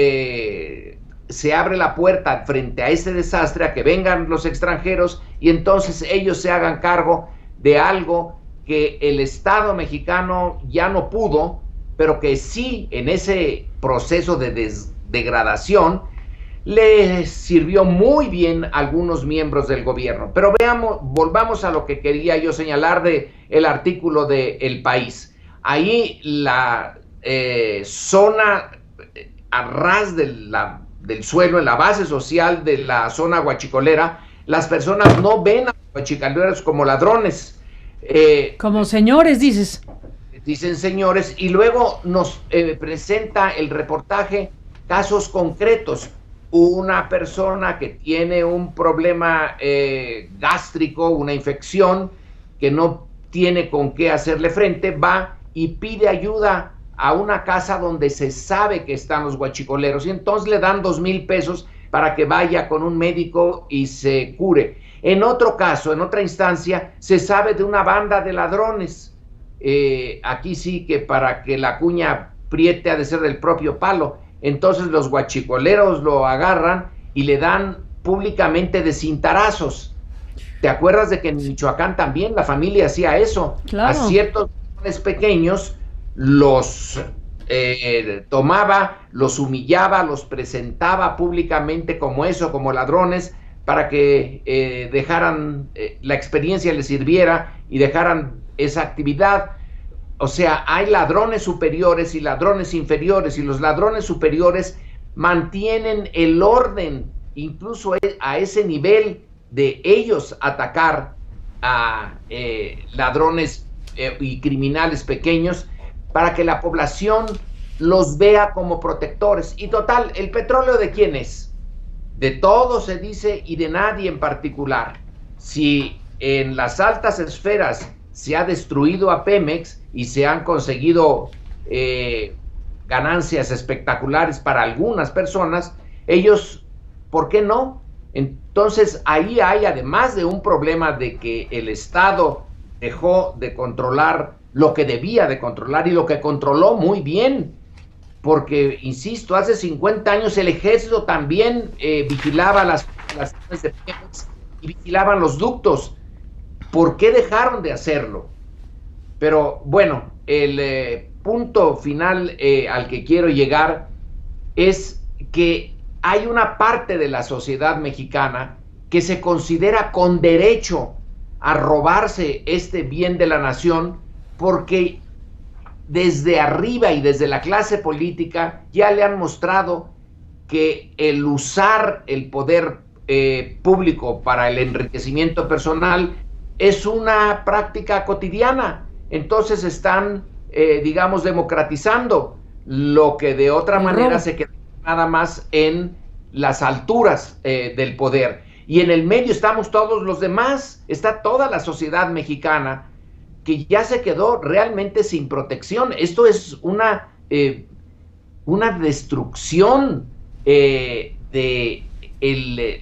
se abre la puerta frente a ese desastre a que vengan los extranjeros y entonces ellos se hagan cargo de algo que el Estado mexicano ya no pudo, pero que sí en ese proceso de degradación le sirvió muy bien a algunos miembros del gobierno. Pero volvamos a lo que quería yo señalar de el artículo de El País. Ahí la zona a ras del suelo, en la base social de la zona huachicolera, las personas no ven a los huachicoleros como ladrones. Como señores, dices. Dicen señores, y luego nos presenta el reportaje casos concretos. Una persona que tiene un problema gástrico, una infección, que no tiene con qué hacerle frente, va y pide ayuda a una casa donde se sabe que están los huachicoleros, y entonces le dan 2,000 pesos para que vaya con un médico y se cure. En otro caso, en otra instancia, se sabe de una banda de ladrones. Aquí sí que para que la cuña apriete ha de ser del propio palo. Entonces los huachicoleros lo agarran y le dan públicamente de cintarazos. ¿Te acuerdas de que en Michoacán también la familia hacía eso? Claro. A ciertos pequeños los tomaba, los humillaba, los presentaba públicamente como eso, como ladrones, para que dejaran, la experiencia les sirviera y dejaran esa actividad. O sea, hay ladrones superiores y ladrones inferiores, y los ladrones superiores mantienen el orden, incluso a ese nivel de ellos atacar a ladrones y criminales pequeños, para que la población los vea como protectores. Y total, ¿el petróleo de quién es? De todos se dice, y de nadie en particular. Si en las altas esferas se ha destruido a Pemex y se han conseguido ganancias espectaculares para algunas personas, ellos, ¿por qué no? Entonces ahí hay, además de un problema de que el Estado dejó de controlar lo que debía de controlar, y lo que controló muy bien, porque, insisto, hace 50 años el ejército también vigilaba las instalaciones de Pemex y vigilaban los ductos. ¿Por qué dejaron de hacerlo? Pero bueno, el punto final al que quiero llegar es que hay una parte de la sociedad mexicana que se considera con derecho a robarse este bien de la nación, porque desde arriba y desde la clase política ya le han mostrado que el usar el poder público para el enriquecimiento personal es una práctica cotidiana. Entonces están, digamos, democratizando lo que de otra manera se queda nada más en las alturas del poder. Y en el medio estamos todos los demás, está toda la sociedad mexicana que ya se quedó realmente sin protección. Esto es una destrucción de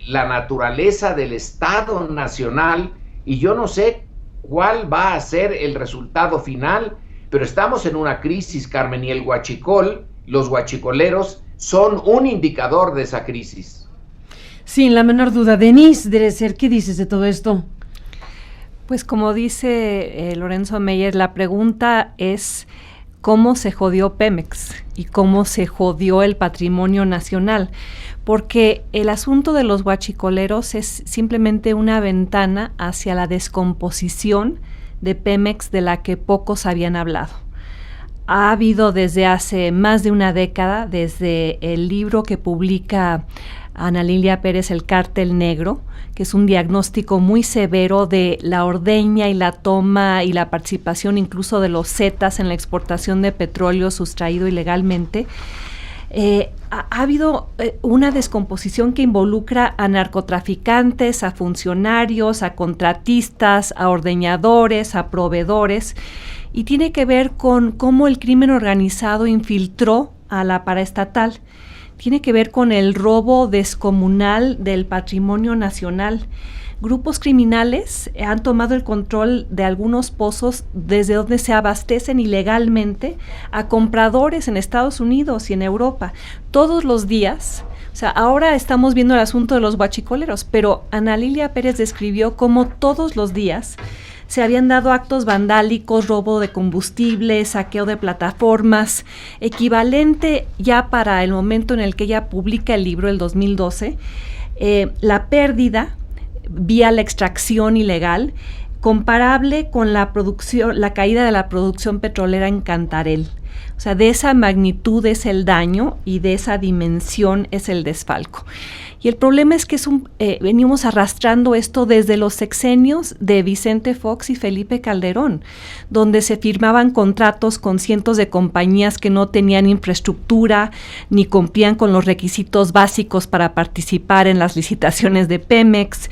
la naturaleza del Estado Nacional, y yo no sé cuál va a ser el resultado final, pero estamos en una crisis, Carmen, y el huachicol, los huachicoleros, son un indicador de esa crisis. Sin la menor duda. Denise Dresser, ¿qué dices de todo esto? Pues como dice Lorenzo Meyer, la pregunta es cómo se jodió Pemex y cómo se jodió el patrimonio nacional, porque el asunto de los huachicoleros es simplemente una ventana hacia la descomposición de Pemex de la que pocos habían hablado. Ha habido desde hace más de una década, desde el libro que publica Ana Lilia Pérez, El Cártel Negro, que es un diagnóstico muy severo de la ordeña y la toma y la participación incluso de los zetas en la exportación de petróleo sustraído ilegalmente. Ha habido una descomposición que involucra a narcotraficantes, a funcionarios, a contratistas, a ordeñadores, a proveedores, y tiene que ver con cómo el crimen organizado infiltró a la paraestatal. Tiene que ver con el robo descomunal del patrimonio nacional. Grupos criminales han tomado el control de algunos pozos desde donde se abastecen ilegalmente a compradores en Estados Unidos y en Europa. Todos los días, o sea, ahora estamos viendo el asunto de los huachicoleros, pero Ana Lilia Pérez describió cómo todos los días se habían dado actos vandálicos, robo de combustible, saqueo de plataformas, equivalente ya para el momento en el que ella publica el libro, el 2012, la pérdida vía la extracción ilegal, comparable con la caída de la producción petrolera en Cantarell. O sea, de esa magnitud es el daño y de esa dimensión es el desfalco. Y el problema es que venimos arrastrando esto desde los sexenios de Vicente Fox y Felipe Calderón, donde se firmaban contratos con cientos de compañías que no tenían infraestructura ni cumplían con los requisitos básicos para participar en las licitaciones de Pemex.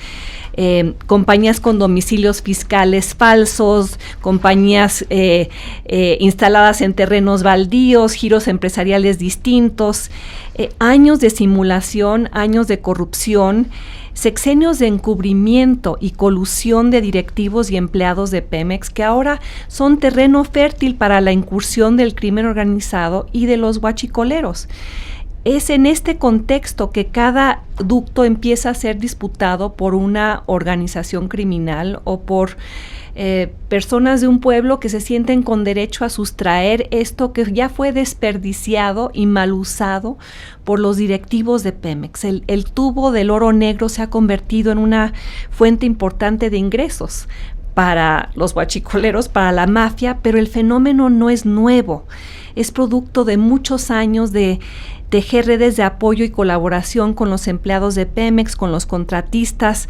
Compañías con domicilios fiscales falsos, compañías instaladas en terrenos baldíos, giros empresariales distintos, años de simulación, años de corrupción, sexenios de encubrimiento y colusión de directivos y empleados de Pemex que ahora son terreno fértil para la incursión del crimen organizado y de los huachicoleros. Es en este contexto que cada ducto empieza a ser disputado por una organización criminal o por personas de un pueblo que se sienten con derecho a sustraer esto que ya fue desperdiciado y mal usado por los directivos de Pemex. El tubo del oro negro se ha convertido en una fuente importante de ingresos para los huachicoleros, para la mafia, pero el fenómeno no es nuevo. Es producto de muchos años de tejer redes de apoyo y colaboración con los empleados de Pemex, con los contratistas.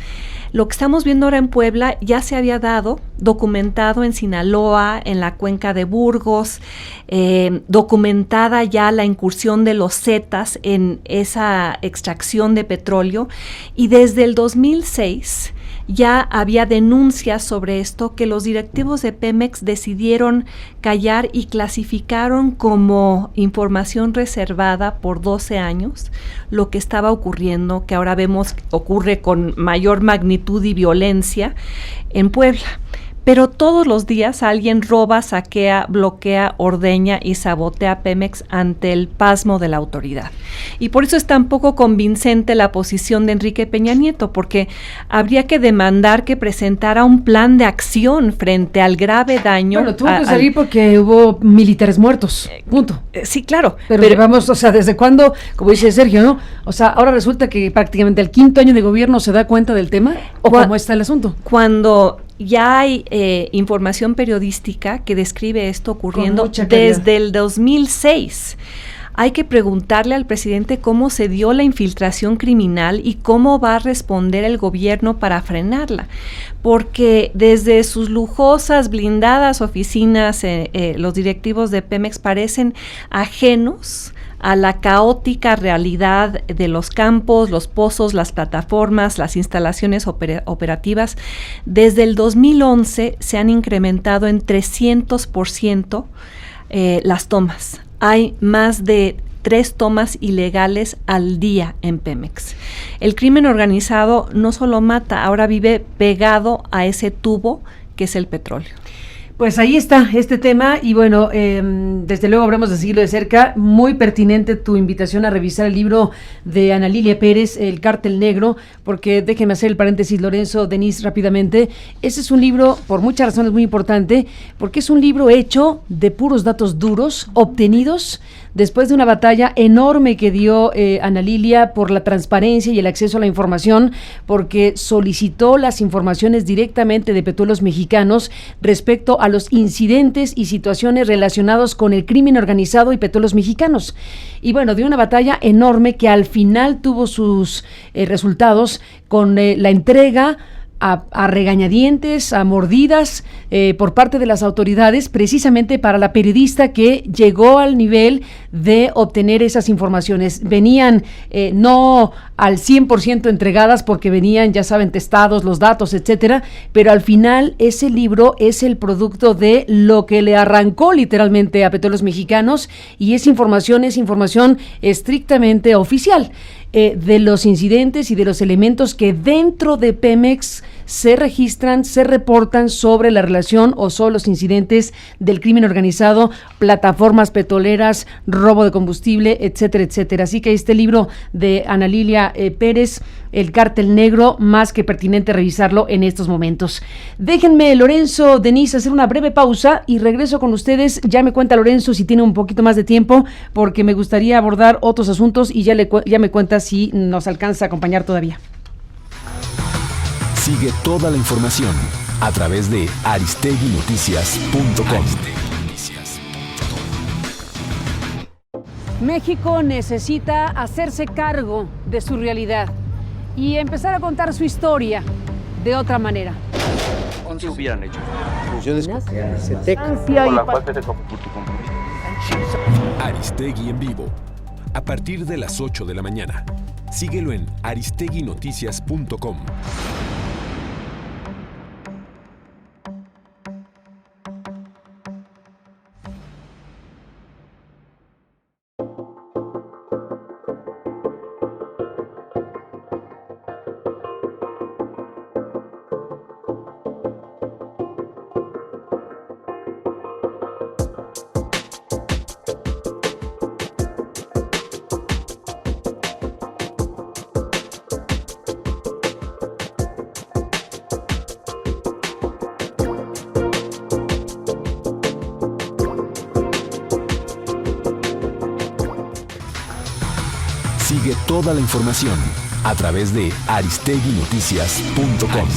Lo que estamos viendo ahora en Puebla ya se había dado, documentado en Sinaloa, en la cuenca de Burgos, documentada ya la incursión de los Zetas en esa extracción de petróleo, y desde el 2006 ya había denuncias sobre esto que los directivos de Pemex decidieron callar y clasificaron como información reservada por 12 años lo que estaba ocurriendo, que ahora vemos ocurre con mayor magnitud y violencia en Puebla. Pero todos los días alguien roba, saquea, bloquea, ordeña y sabotea Pemex ante el pasmo de la autoridad. Y por eso es tan poco convincente la posición de Enrique Peña Nieto, porque habría que demandar que presentara un plan de acción frente al grave daño. Bueno, tuvo que salir porque hubo militares muertos, punto. Sí, claro. Pero vamos, o sea, ¿desde cuándo? Como dice Sergio, ¿no? O sea, ahora resulta que prácticamente el 5º año de gobierno se da cuenta del tema, ¿o cómo está el asunto? Cuando ya hay información periodística que describe esto ocurriendo desde el 2006. Hay que preguntarle al presidente cómo se dio la infiltración criminal y cómo va a responder el gobierno para frenarla. Porque desde sus lujosas, blindadas oficinas, los directivos de Pemex parecen ajenos a la caótica realidad de los campos, los pozos, las plataformas, las instalaciones operativas. Desde el 2011 se han incrementado en 300% las tomas. Hay más de 3 tomas ilegales al día en Pemex. El crimen organizado no solo mata, ahora vive pegado a ese tubo que es el petróleo. Pues ahí está este tema y bueno, desde luego habremos de seguirlo de cerca. Muy pertinente tu invitación a revisar el libro de Ana Lilia Pérez, El Cártel Negro, porque déjeme hacer el paréntesis, Lorenzo, Denise, rápidamente. Ese es un libro, por muchas razones, muy importante, porque es un libro hecho de puros datos duros, obtenidos después de una batalla enorme que dio Ana Lilia por la transparencia y el acceso a la información, porque solicitó las informaciones directamente de Petróleos Mexicanos respecto a los incidentes y situaciones relacionados con el crimen organizado y Petróleos Mexicanos. Y bueno, dio una batalla enorme que al final tuvo sus resultados con la entrega a regañadientes, a mordidas por parte de las autoridades, precisamente para la periodista que llegó al nivel de obtener esas informaciones. Venían no al 100% entregadas porque venían, ya saben, testados los datos, etcétera, pero al final ese libro es el producto de lo que le arrancó literalmente a Petróleos Mexicanos y es información estrictamente oficial. De los incidentes y de los elementos que dentro de Pemex se registran, se reportan sobre la relación o sobre los incidentes del crimen organizado, plataformas petroleras, robo de combustible, etcétera, etcétera. Así que este libro de Ana Lilia Pérez, El Cártel Negro, más que pertinente revisarlo en estos momentos. Déjenme, Lorenzo, Denise, hacer una breve pausa y regreso con ustedes. Ya me cuenta Lorenzo si tiene un poquito más de tiempo, porque me gustaría abordar otros asuntos y ya me cuenta si nos alcanza a acompañar todavía. Sigue toda la información a través de aristeguinoticias.com. México necesita hacerse cargo de su realidad y empezar a contar su historia de otra manera. ¿Qué hubieran hecho? Aristegui en vivo, a partir de las 8 de la mañana. Síguelo en aristeguinoticias.com. Sigue toda la información a través de aristeguinoticias.com.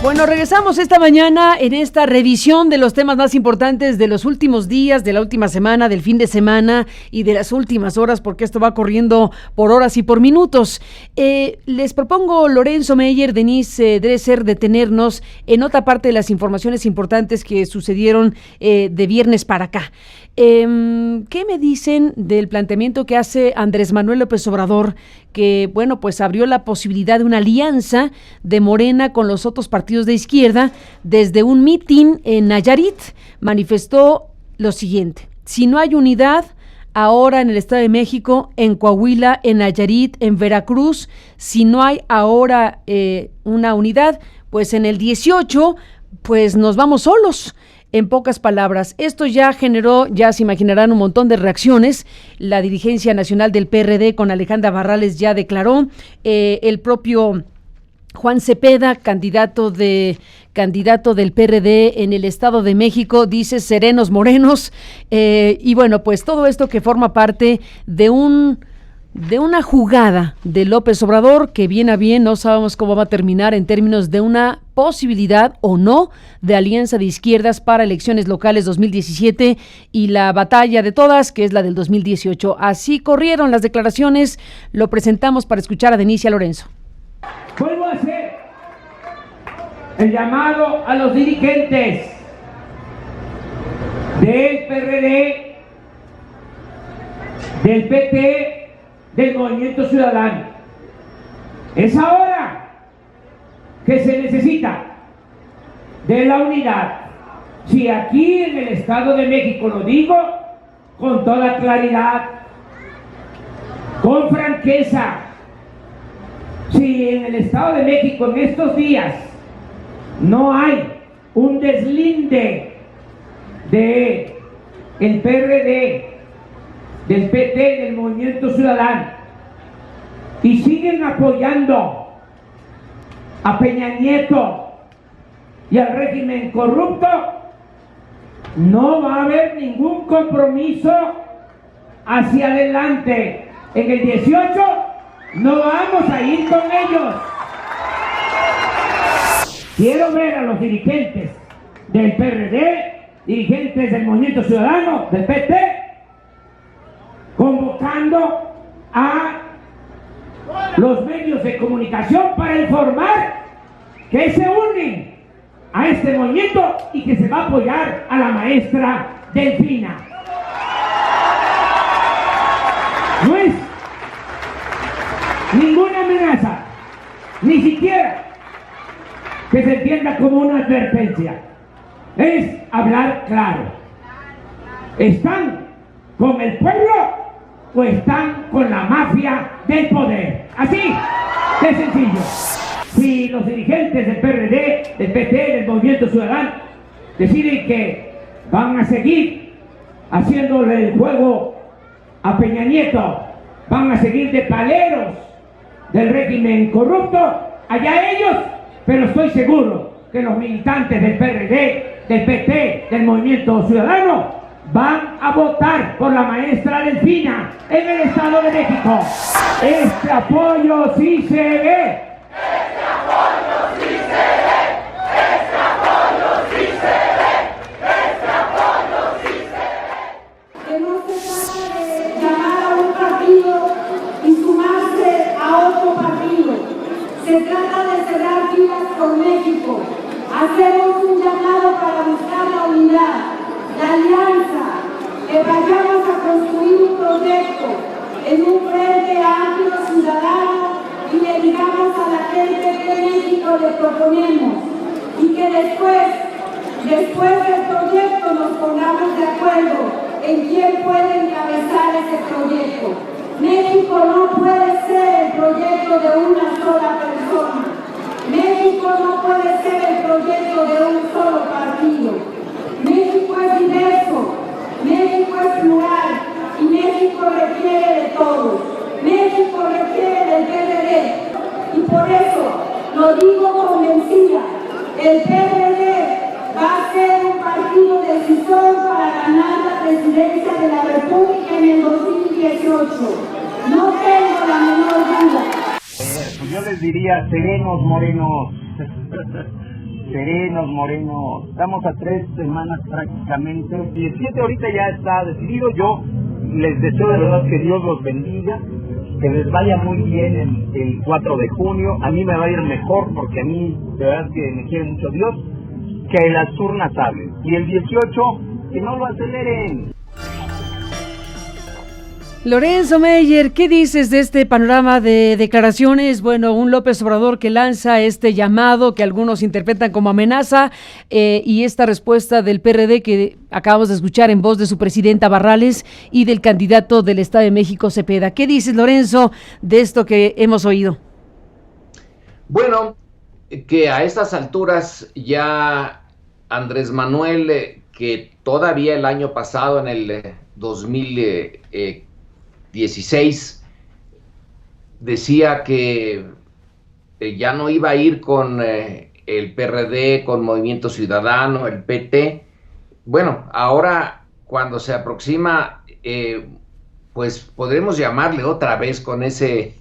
Bueno, regresamos esta mañana en esta revisión de los temas más importantes de los últimos días, de la última semana, del fin de semana y de las últimas horas, porque esto va corriendo por horas y por minutos. Les propongo, Lorenzo Meyer, Denise Dresser, detenernos en otra parte de las informaciones importantes que sucedieron de viernes para acá. ¿Qué me dicen del planteamiento que hace Andrés Manuel López Obrador, que, bueno, pues abrió la posibilidad de una alianza de Morena con los otros partidos de izquierda? Desde un mitin en Nayarit manifestó lo siguiente: si no hay unidad ahora en el Estado de México, en Coahuila, en Nayarit, en Veracruz, si no hay ahora una unidad, pues en el 18, pues nos vamos solos. En pocas palabras, esto ya generó, ya se imaginarán, un montón de reacciones. La dirigencia nacional del PRD con Alejandra Barrales ya declaró, el propio Juan Cepeda, candidato del PRD en el Estado de México, dice serenos morenos, y bueno, pues todo esto que forma parte de una jugada de López Obrador que bien a bien no sabemos cómo va a terminar en términos de una posibilidad o no de alianza de izquierdas para elecciones locales 2017 y la batalla de todas, que es la del 2018. Así corrieron las declaraciones. Lo presentamos para escuchar a Denise y a Lorenzo. Vuelvo a hacer el llamado a los dirigentes del PRD, del PT, del Movimiento Ciudadano. Es ahora que se necesita de la unidad, Si aquí en el Estado de México, lo digo con toda claridad, con franqueza, si en el Estado de México en estos días no hay un deslinde de el PRD, del PT, del Movimiento Ciudadano, y siguen apoyando a Peña Nieto y al régimen corrupto, no va a haber ningún compromiso hacia adelante. En el 18 no vamos a ir con ellos. Quiero ver a los dirigentes del PRD, dirigentes del Movimiento Ciudadano, del PT, convocando a los medios de comunicación para informar que se unen a este movimiento y que se va a apoyar a la maestra Delfina. No es ninguna amenaza, ni siquiera que se entienda como una advertencia. Es hablar claro. ¿Están con el pueblo o están con la mafia del poder? Así de sencillo. Si los dirigentes del PRD, del PT, del Movimiento Ciudadano deciden que van a seguir haciéndole el juego a Peña Nieto, van a seguir de paleros del régimen corrupto, allá ellos, pero estoy seguro que los militantes del PRD, del PT, del Movimiento Ciudadano van a votar por la maestra Delfina en el Estado de México. Este apoyo sí se ve. Este apoyo sí se ve. Este apoyo sí se ve. Este apoyo sí se ve. Que no se trata de llamar a un partido y sumarse a otro partido. Se trata de cerrar filas con México. Hacemos un llamado para buscar la unidad, la alianza, que vayamos a construir un proyecto en un frente amplio ciudadano y le digamos a la gente que México le proponemos y que después del proyecto nos pongamos de acuerdo en quién puede encabezar ese proyecto. México no puede ser el proyecto de una sola persona. México no puede ser el proyecto de un solo partido. México es diverso, México es plural y México requiere de todos. México requiere del PRD y por eso lo digo convencida, el PRD va a ser un partido decisor para ganar la presidencia de la República en el 2018. No tengo la menor duda. Yo les diría, serenos morenos, serenos morenos, estamos a 3 semanas prácticamente, 17 ahorita ya está decidido. Yo les deseo de verdad que Dios los bendiga, que les vaya muy bien el 4 de junio, a mí me va a ir mejor porque a mí de verdad que me quiere mucho Dios, que las urnas hablen, y el 18 que no lo aceleren. Lorenzo Meyer, ¿qué dices de este panorama de declaraciones? Bueno, un López Obrador que lanza este llamado que algunos interpretan como amenaza y esta respuesta del PRD que acabamos de escuchar en voz de su presidenta Barrales y del candidato del Estado de México Cepeda. ¿Qué dices, Lorenzo, de esto que hemos oído? Bueno, que a estas alturas ya Andrés Manuel, que todavía el año pasado, en el 2016, decía que ya no iba a ir con el PRD, con Movimiento Ciudadano, el PT. Bueno, ahora cuando se aproxima, pues podremos llamarle otra vez con ese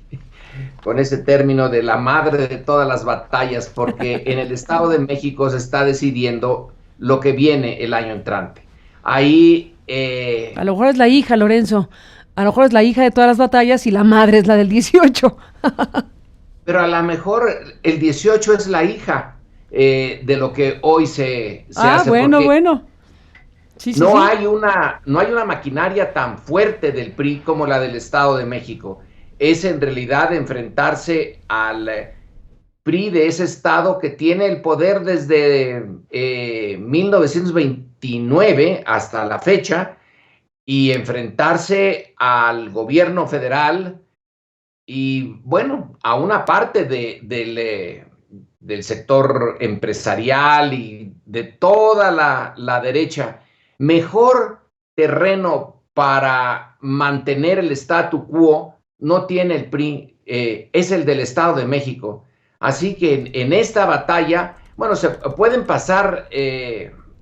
término de la madre de todas las batallas, porque en el Estado de México se está decidiendo lo que viene el año entrante. Ahí... a lo mejor es la hija, Lorenzo. A lo mejor es la hija de todas las batallas y la madre es la del 18. Pero a lo mejor el 18 es la hija de lo que hoy se hace. Bueno. Sí, no hay una maquinaria tan fuerte del PRI como la del Estado de México. Es en realidad enfrentarse al PRI de ese estado que tiene el poder desde 1929 hasta la fecha, y enfrentarse al gobierno federal y, bueno, a una parte del sector empresarial y de toda la derecha. Mejor terreno para mantener el statu quo no tiene el PRI, es el del Estado de México. Así que en esta batalla, bueno, se pueden pasar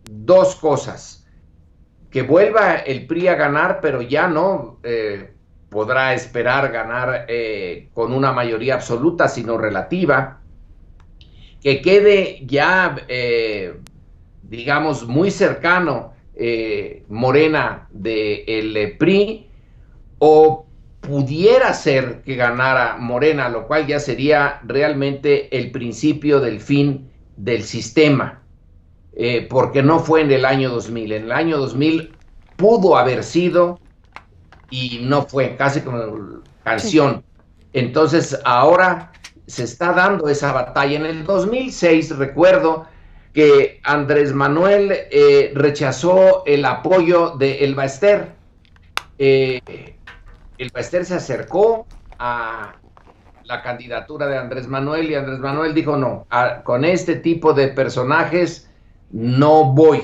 dos cosas. Que vuelva el PRI a ganar, pero ya no podrá esperar ganar con una mayoría absoluta, sino relativa. Que quede ya, digamos, muy cercano Morena del PRI, o pudiera ser que ganara Morena, lo cual ya sería realmente el principio del fin del sistema. Porque no fue en el año 2000. En el año 2000 pudo haber sido y no fue, casi como canción. Sí. Entonces ahora se está dando esa batalla. En el 2006 recuerdo que Andrés Manuel rechazó el apoyo de Elba Ester. Elba Ester se acercó a la candidatura de Andrés Manuel y Andrés Manuel dijo no, con este tipo de personajes no voy.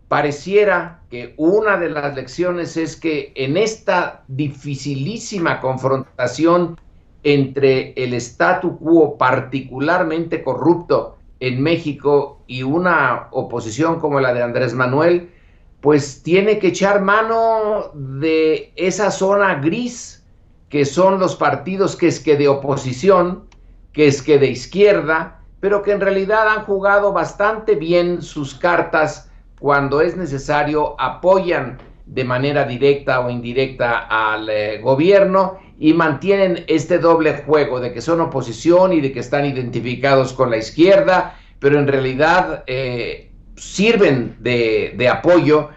Pareciera que una de las lecciones es que en esta dificilísima confrontación entre el statu quo particularmente corrupto en México y una oposición como la de Andrés Manuel, pues tiene que echar mano de esa zona gris que son los partidos que es que de oposición, que es que de izquierda, pero que en realidad han jugado bastante bien sus cartas cuando es necesario, apoyan de manera directa o indirecta al gobierno y mantienen este doble juego de que son oposición y de que están identificados con la izquierda, pero en realidad sirven de apoyo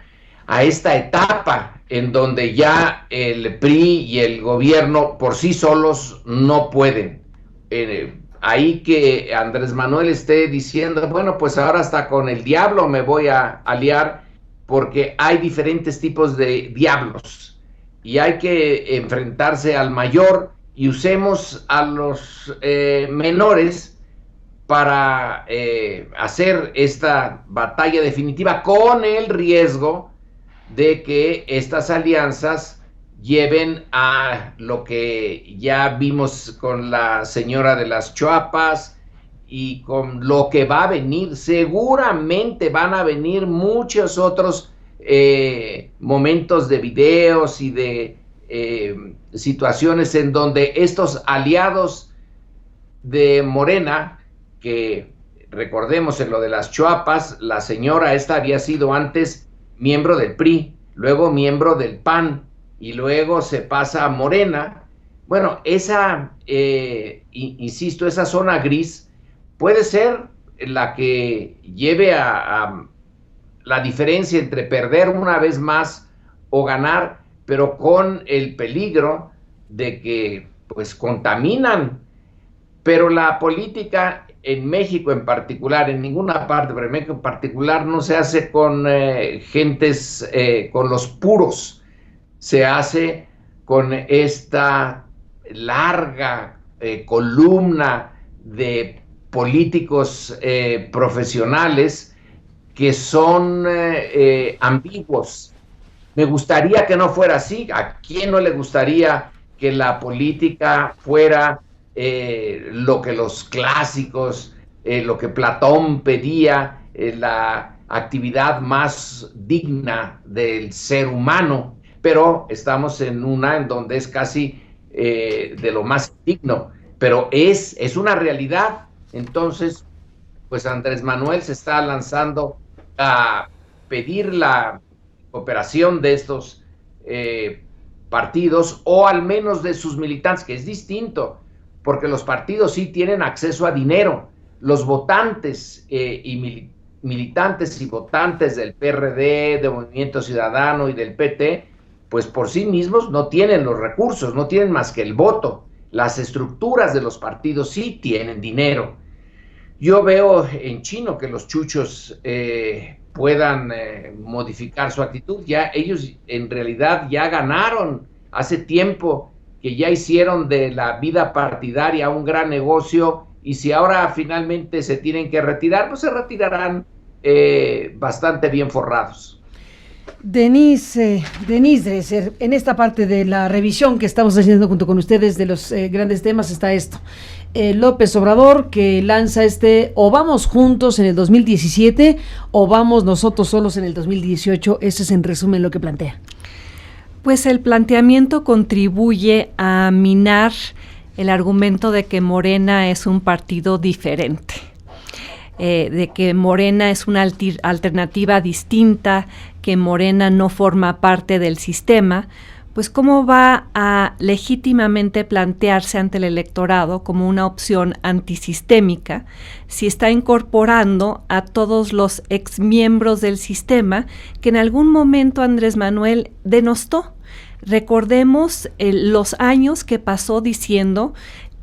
a esta etapa en donde ya el PRI y el gobierno por sí solos no pueden. Ahí que Andrés Manuel esté diciendo, bueno, pues ahora hasta con el diablo me voy a aliar, porque hay diferentes tipos de diablos y hay que enfrentarse al mayor y usemos a los menores para hacer esta batalla definitiva, con el riesgo de que estas alianzas lleven a lo que ya vimos con la señora de las Chuapas y con lo que va a venir. Seguramente van a venir muchos otros momentos de videos y de situaciones en donde estos aliados de Morena, que recordemos en lo de las Chuapas, la señora esta había sido antes miembro del PRI, luego miembro del PAN, y luego se pasa a Morena. Bueno, esa, insisto, esa zona gris puede ser la que lleve a la diferencia entre perder una vez más o ganar, pero con el peligro de que pues contaminan. Pero la política en México en particular, en ninguna parte, pero en México en particular, no se hace con gentes, con los puros. Se hace con esta larga columna de políticos profesionales que son ambiguos. Me gustaría que no fuera así. ¿A quién no le gustaría que la política fuera lo que los clásicos, lo que Platón pedía, la actividad más digna del ser humano? Pero estamos en una en donde es casi de lo más digno, pero es una realidad. Entonces, pues Andrés Manuel se está lanzando a pedir la cooperación de estos partidos, o al menos de sus militantes, que es distinto, porque los partidos sí tienen acceso a dinero. Los votantes y militantes y votantes del PRD, de Movimiento Ciudadano y del PT, pues por sí mismos no tienen los recursos, no tienen más que el voto. las estructuras de los partidos sí tienen dinero. Yo veo en chino que los chuchos puedan modificar su actitud. Ya ellos en realidad ya ganaron hace tiempo, que ya hicieron de la vida partidaria un gran negocio, y si ahora finalmente se tienen que retirar, pues se retirarán bastante bien forrados. Denise Dresser, en esta parte de la revisión que estamos haciendo junto con ustedes de los grandes temas está esto. López Obrador, que lanza o vamos juntos en el 2017 o vamos nosotros solos en el 2018. Eso es en resumen lo que plantea. Pues el planteamiento contribuye a minar el argumento de que Morena es un partido diferente, de que Morena es una alternativa distinta, que Morena no forma parte del sistema. Pues cómo va a legítimamente plantearse ante el electorado como una opción antisistémica si está incorporando a todos los exmiembros del sistema que en algún momento Andrés Manuel denostó. Recordemos los años que pasó diciendo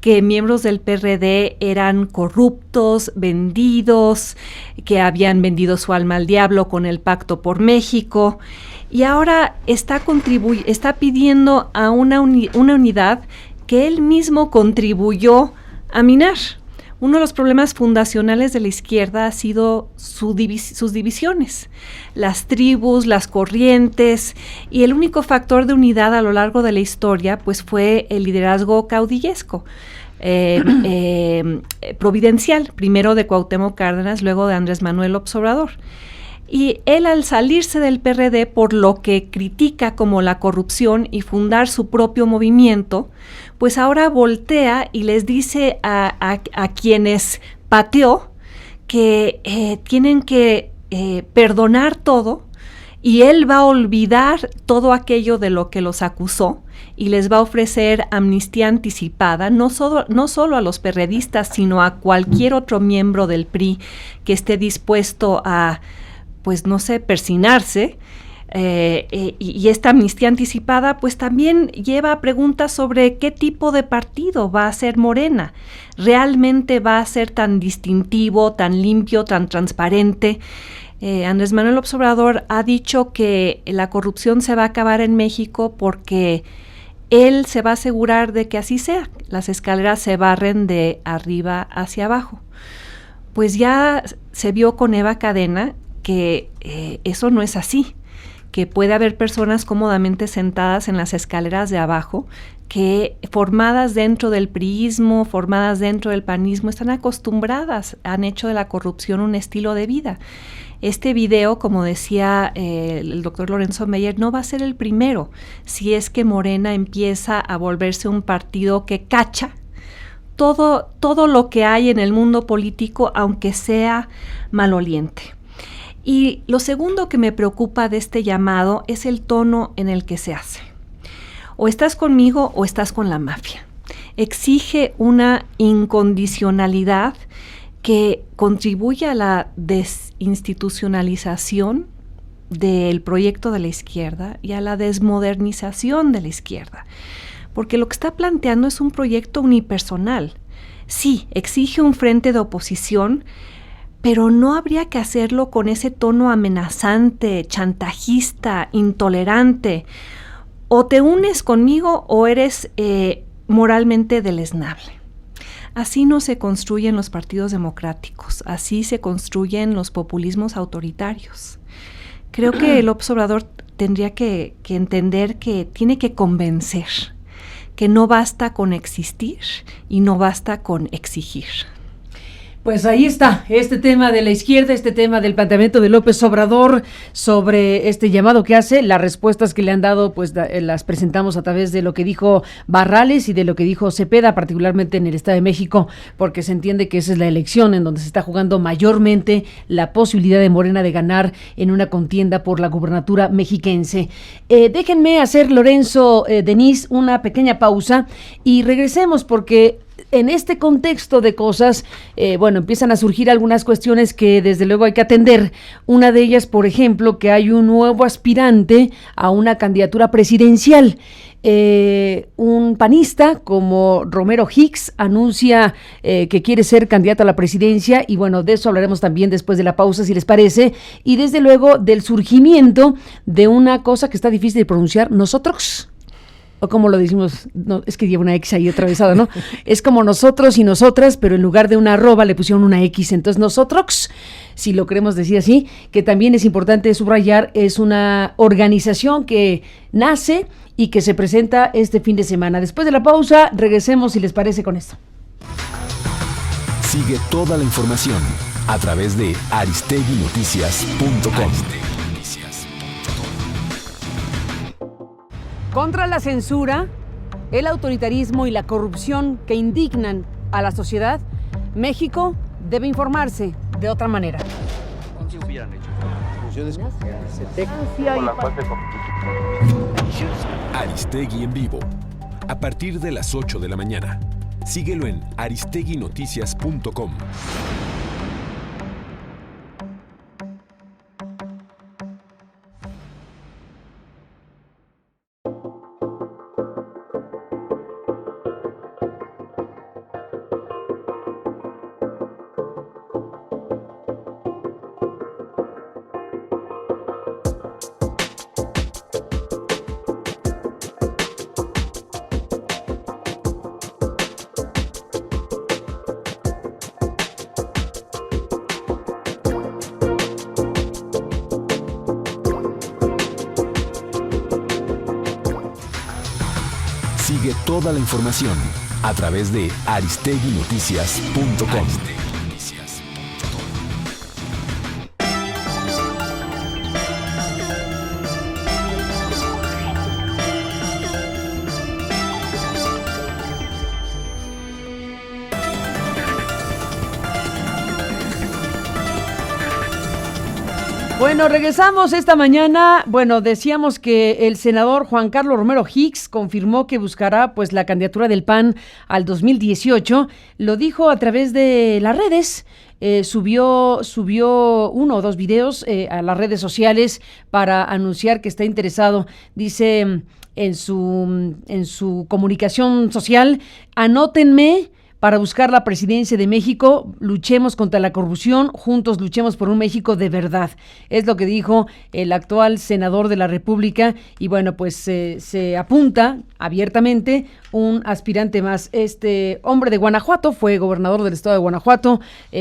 que miembros del PRD eran corruptos, vendidos, que habían vendido su alma al diablo con el Pacto por México, y ahora está pidiendo a una unidad que él mismo contribuyó a minar. Uno de los problemas fundacionales de la izquierda ha sido sus divisiones, las tribus, las corrientes, y el único factor de unidad a lo largo de la historia pues fue el liderazgo caudillesco, providencial, primero de Cuauhtémoc Cárdenas, luego de Andrés Manuel López Obrador. Y él, al salirse del PRD por lo que critica como la corrupción y fundar su propio movimiento, pues ahora voltea y les dice a quienes pateó que tienen que perdonar todo, y él va a olvidar todo aquello de lo que los acusó y les va a ofrecer amnistía anticipada, no solo a los perredistas, sino a cualquier otro miembro del PRI que esté dispuesto a, pues no sé, persinarse. Y esta amnistía anticipada pues también lleva a preguntas sobre qué tipo de partido va a ser Morena. ¿Realmente va a ser tan distintivo, tan limpio, tan transparente? Andrés Manuel López Obrador ha dicho que la corrupción se va a acabar en México porque él se va a asegurar de que así sea. Las escaleras se barren de arriba hacia abajo. Pues ya se vio con Eva Cadena que eso no es así, que puede haber personas cómodamente sentadas en las escaleras de abajo, que formadas dentro del priismo, formadas dentro del panismo, están acostumbradas, han hecho de la corrupción un estilo de vida. Este video, como decía el doctor Lorenzo Meyer, no va a ser el primero si es que Morena empieza a volverse un partido que cacha todo lo que hay en el mundo político, aunque sea maloliente. Y lo segundo que me preocupa de este llamado es el tono en el que se hace. O estás conmigo o estás con la mafia. Exige una incondicionalidad que contribuye a la desinstitucionalización del proyecto de la izquierda y a la desmodernización de la izquierda. Porque lo que está planteando es un proyecto unipersonal. Sí, exige un frente de oposición, pero no habría que hacerlo con ese tono amenazante, chantajista, intolerante. O te unes conmigo o eres moralmente deleznable. Así no se construyen los partidos democráticos, así se construyen los populismos autoritarios. Creo que López Obrador tendría que entender que tiene que convencer, que no basta con existir y no basta con exigir. Pues ahí está, este tema de la izquierda, este tema del planteamiento de López Obrador sobre este llamado que hace, las respuestas que le han dado, pues las presentamos a través de lo que dijo Barrales y de lo que dijo Cepeda, particularmente en el Estado de México, porque se entiende que esa es la elección en donde se está jugando mayormente la posibilidad de Morena de ganar en una contienda por la gubernatura mexiquense. Déjenme hacer, Lorenzo, Denise, una pequeña pausa y regresemos porque en este contexto de cosas, empiezan a surgir algunas cuestiones que desde luego hay que atender. Una de ellas, por ejemplo, que hay un nuevo aspirante a una candidatura presidencial. Un panista como Romero Hicks anuncia que quiere ser candidato a la presidencia, y bueno, de eso hablaremos también después de la pausa, si les parece, y desde luego del surgimiento de una cosa que está difícil de pronunciar, nosotros, o como lo decimos, no, es que lleva una X ahí atravesada, ¿no? Es como nosotros y nosotras, pero en lugar de una arroba le pusieron una X, entonces nosotros, si lo queremos decir así, que también es importante subrayar, es una organización que nace y que se presenta este fin de semana. Después de la pausa, regresemos, si les parece, con esto. Sigue toda la información a través de aristeguinoticias.com. Contra la censura, el autoritarismo y la corrupción que indignan a la sociedad, México debe informarse de otra manera. ¿Qué hubieran hecho? Aristegui en vivo, a partir de las 8 de la mañana. Síguelo en aristeguinoticias.com. Sigue toda la información a través de aristeguinoticias.com. Bueno, regresamos esta mañana. Bueno, decíamos que el senador Juan Carlos Romero Hicks confirmó que buscará pues la candidatura del PAN al 2018. Lo dijo a través de las redes. Subió 1 o 2 videos a las redes sociales para anunciar que está interesado. Dice en su comunicación social: anótenme para buscar la presidencia de México, luchemos contra la corrupción, juntos luchemos por un México de verdad. Es lo que dijo el actual senador de la República, y bueno, pues se apunta abiertamente un aspirante más. Este hombre de Guanajuato fue gobernador del estado de Guanajuato,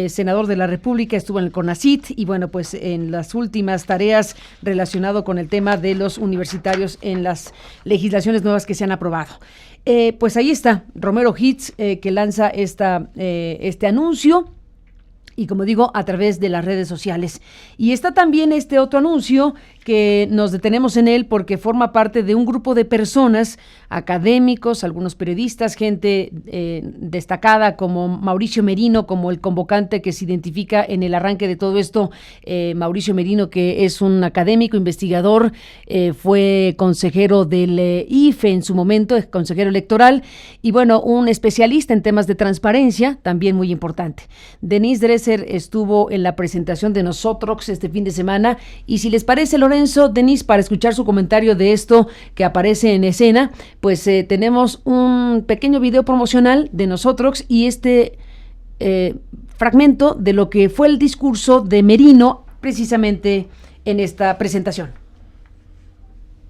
senador de la República, estuvo en el CONACYT y bueno, pues en las últimas tareas relacionado con el tema de los universitarios en las legislaciones nuevas que se han aprobado. Pues ahí está Romero Hicks, que lanza este anuncio, y como digo, a través de las redes sociales. Y está también este otro anuncio que nos detenemos en él porque forma parte de un grupo de personas, académicos, algunos periodistas, gente destacada como Mauricio Merino, como el convocante que se identifica en el arranque de todo esto. Mauricio Merino, que es un académico, investigador, fue consejero del IFE en su momento, es consejero electoral, y bueno, un especialista en temas de transparencia, también muy importante. Denise Dresser estuvo en la presentación de Nosotros este fin de semana, y si les parece, Lorenzo, Denise, para escuchar su comentario de esto que aparece en escena, pues tenemos un pequeño video promocional de Nosotros y este fragmento de lo que fue el discurso de Merino precisamente en esta presentación.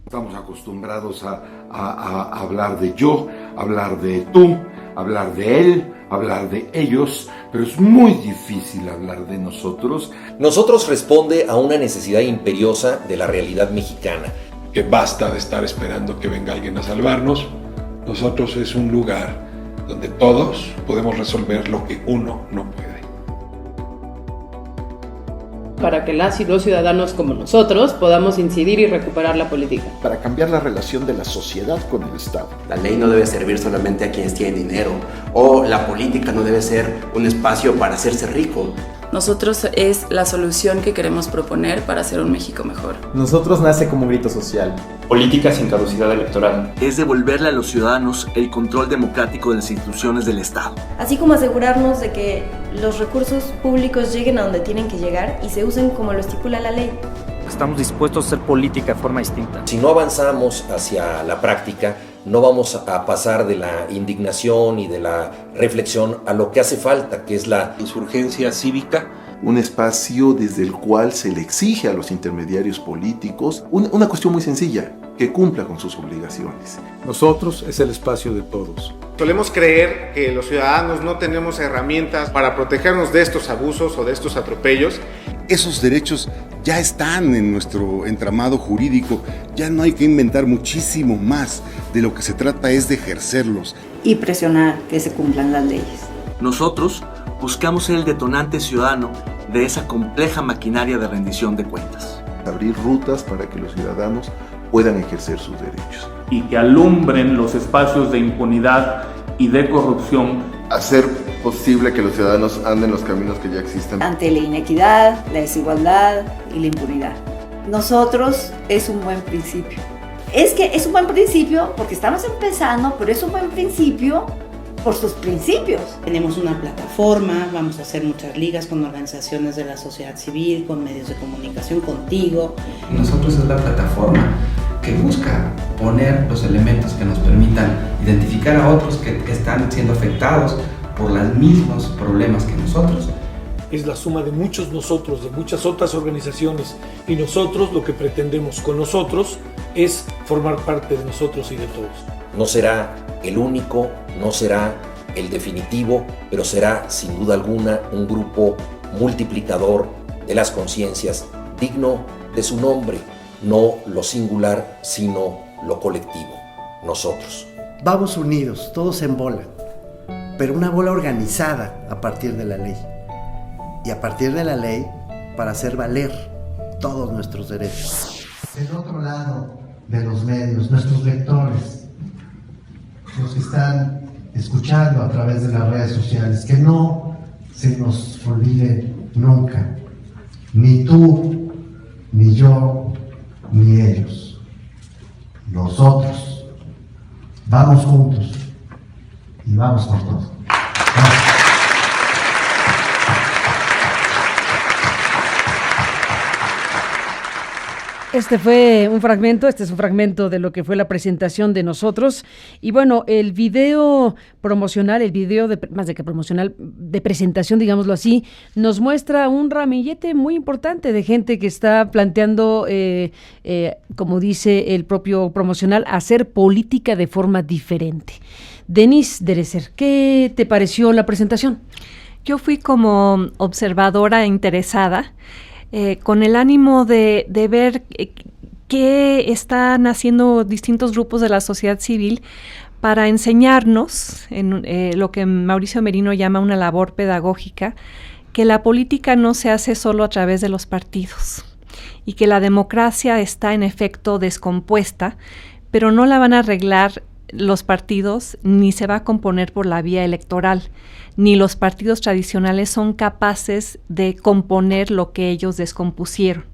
Estamos acostumbrados a hablar de yo, hablar de tú, hablar de él, hablar de ellos, pero es muy difícil hablar de nosotros. Nosotros responde a una necesidad imperiosa de la realidad mexicana. Que basta de estar esperando que venga alguien a salvarnos. Nosotros es un lugar donde todos podemos resolver lo que uno no puede. Para que las y los ciudadanos como nosotros podamos incidir y recuperar la política. Para cambiar la relación de la sociedad con el Estado. La ley no debe servir solamente a quienes tienen dinero, o la política no debe ser un espacio para hacerse rico. Nosotros es la solución que queremos proponer para hacer un México mejor. Nosotros nace como un grito social. Política sin caducidad electoral. Es devolverle a los ciudadanos el control democrático de las instituciones del Estado. Así como asegurarnos de que los recursos públicos lleguen a donde tienen que llegar y se usen como lo estipula la ley. Estamos dispuestos a hacer política de forma distinta. Si no avanzamos hacia la práctica, no vamos a pasar de la indignación y de la reflexión a lo que hace falta, que es la insurgencia cívica. Un espacio desde el cual se le exige a los intermediarios políticos una cuestión muy sencilla, que cumpla con sus obligaciones. Nosotros es el espacio de todos. Solemos creer que los ciudadanos no tenemos herramientas para protegernos de estos abusos o de estos atropellos. Esos derechos ya están en nuestro entramado jurídico, ya no hay que inventar muchísimo más, de lo que se trata es de ejercerlos. Y presionar que se cumplan las leyes. Nosotros buscamos ser el detonante ciudadano de esa compleja maquinaria de rendición de cuentas. Abrir rutas para que los ciudadanos puedan ejercer sus derechos. Y que alumbren los espacios de impunidad y de corrupción. Hacer posible que los ciudadanos anden los caminos que ya existen. Ante la inequidad, la desigualdad y la impunidad. Nosotros es un buen principio. Es que es un buen principio porque estamos empezando, pero es un buen principio por sus principios. Tenemos una plataforma, vamos a hacer muchas ligas con organizaciones de la sociedad civil, con medios de comunicación, contigo. Nosotros es la plataforma que busca poner los elementos que nos permitan identificar a otros que están siendo afectados por los mismos problemas que nosotros. Es la suma de muchos nosotros, de muchas otras organizaciones, y nosotros lo que pretendemos con nosotros es formar parte de nosotros y de todos. No será el único, no será el definitivo, pero será sin duda alguna un grupo multiplicador de las conciencias, digno de su nombre, no lo singular, sino lo colectivo, nosotros. Vamos unidos, todos en bola, pero una bola organizada a partir de la ley. Y a partir de la ley, para hacer valer todos nuestros derechos. Del otro lado de los medios, nuestros lectores, los que están escuchando a través de las redes sociales, que no se nos olvide nunca, ni tú, ni yo, ni ellos. Nosotros vamos juntos y vamos por todo. Este es un fragmento de lo que fue la presentación de nosotros. Y bueno, el video promocional, de presentación, digámoslo así, nos muestra un ramillete muy importante de gente que está planteando, como dice el propio promocional, hacer política de forma diferente. Denise Dresser, ¿qué te pareció la presentación? Yo fui como observadora interesada, con el ánimo de ver qué están haciendo distintos grupos de la sociedad civil para enseñarnos, en lo que Mauricio Merino llama una labor pedagógica, que la política no se hace solo a través de los partidos y que la democracia está en efecto descompuesta, pero no la van a arreglar los partidos, ni se va a componer por la vía electoral, ni los partidos tradicionales son capaces de componer lo que ellos descompusieron.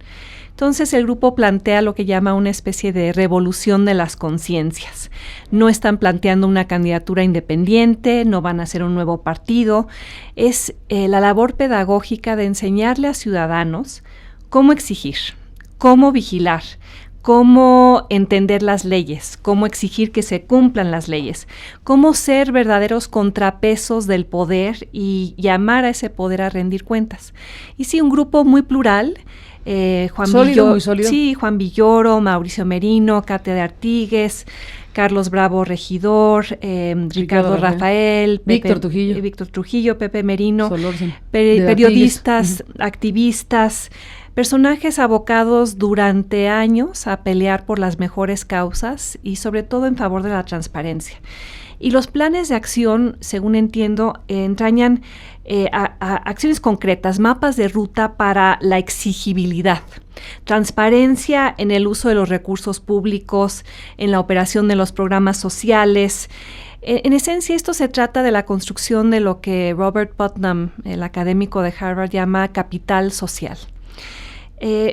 Entonces el grupo plantea lo que llama una especie de revolución de las conciencias. No están planteando una candidatura independiente, no van a hacer un nuevo partido. Es la labor pedagógica de enseñarle a ciudadanos cómo exigir, cómo vigilar, cómo entender las leyes, cómo exigir que se cumplan las leyes, cómo ser verdaderos contrapesos del poder y llamar a ese poder a rendir cuentas. Y sí, un grupo muy plural, muy sólido. Sí, Juan Villoro, Mauricio Merino, Katia de Artigues, Carlos Bravo Regidor, Ricardo Rafael, Víctor Trujillo, Pepe Merino, periodistas, activistas, personajes abocados durante años a pelear por las mejores causas y sobre todo en favor de la transparencia. Y los planes de acción, según entiendo, entrañan acciones concretas, mapas de ruta para la exigibilidad, transparencia en el uso de los recursos públicos, en la operación de los programas sociales, En esencia, esto se trata de la construcción de lo que Robert Putnam, el académico de Harvard, llama capital social.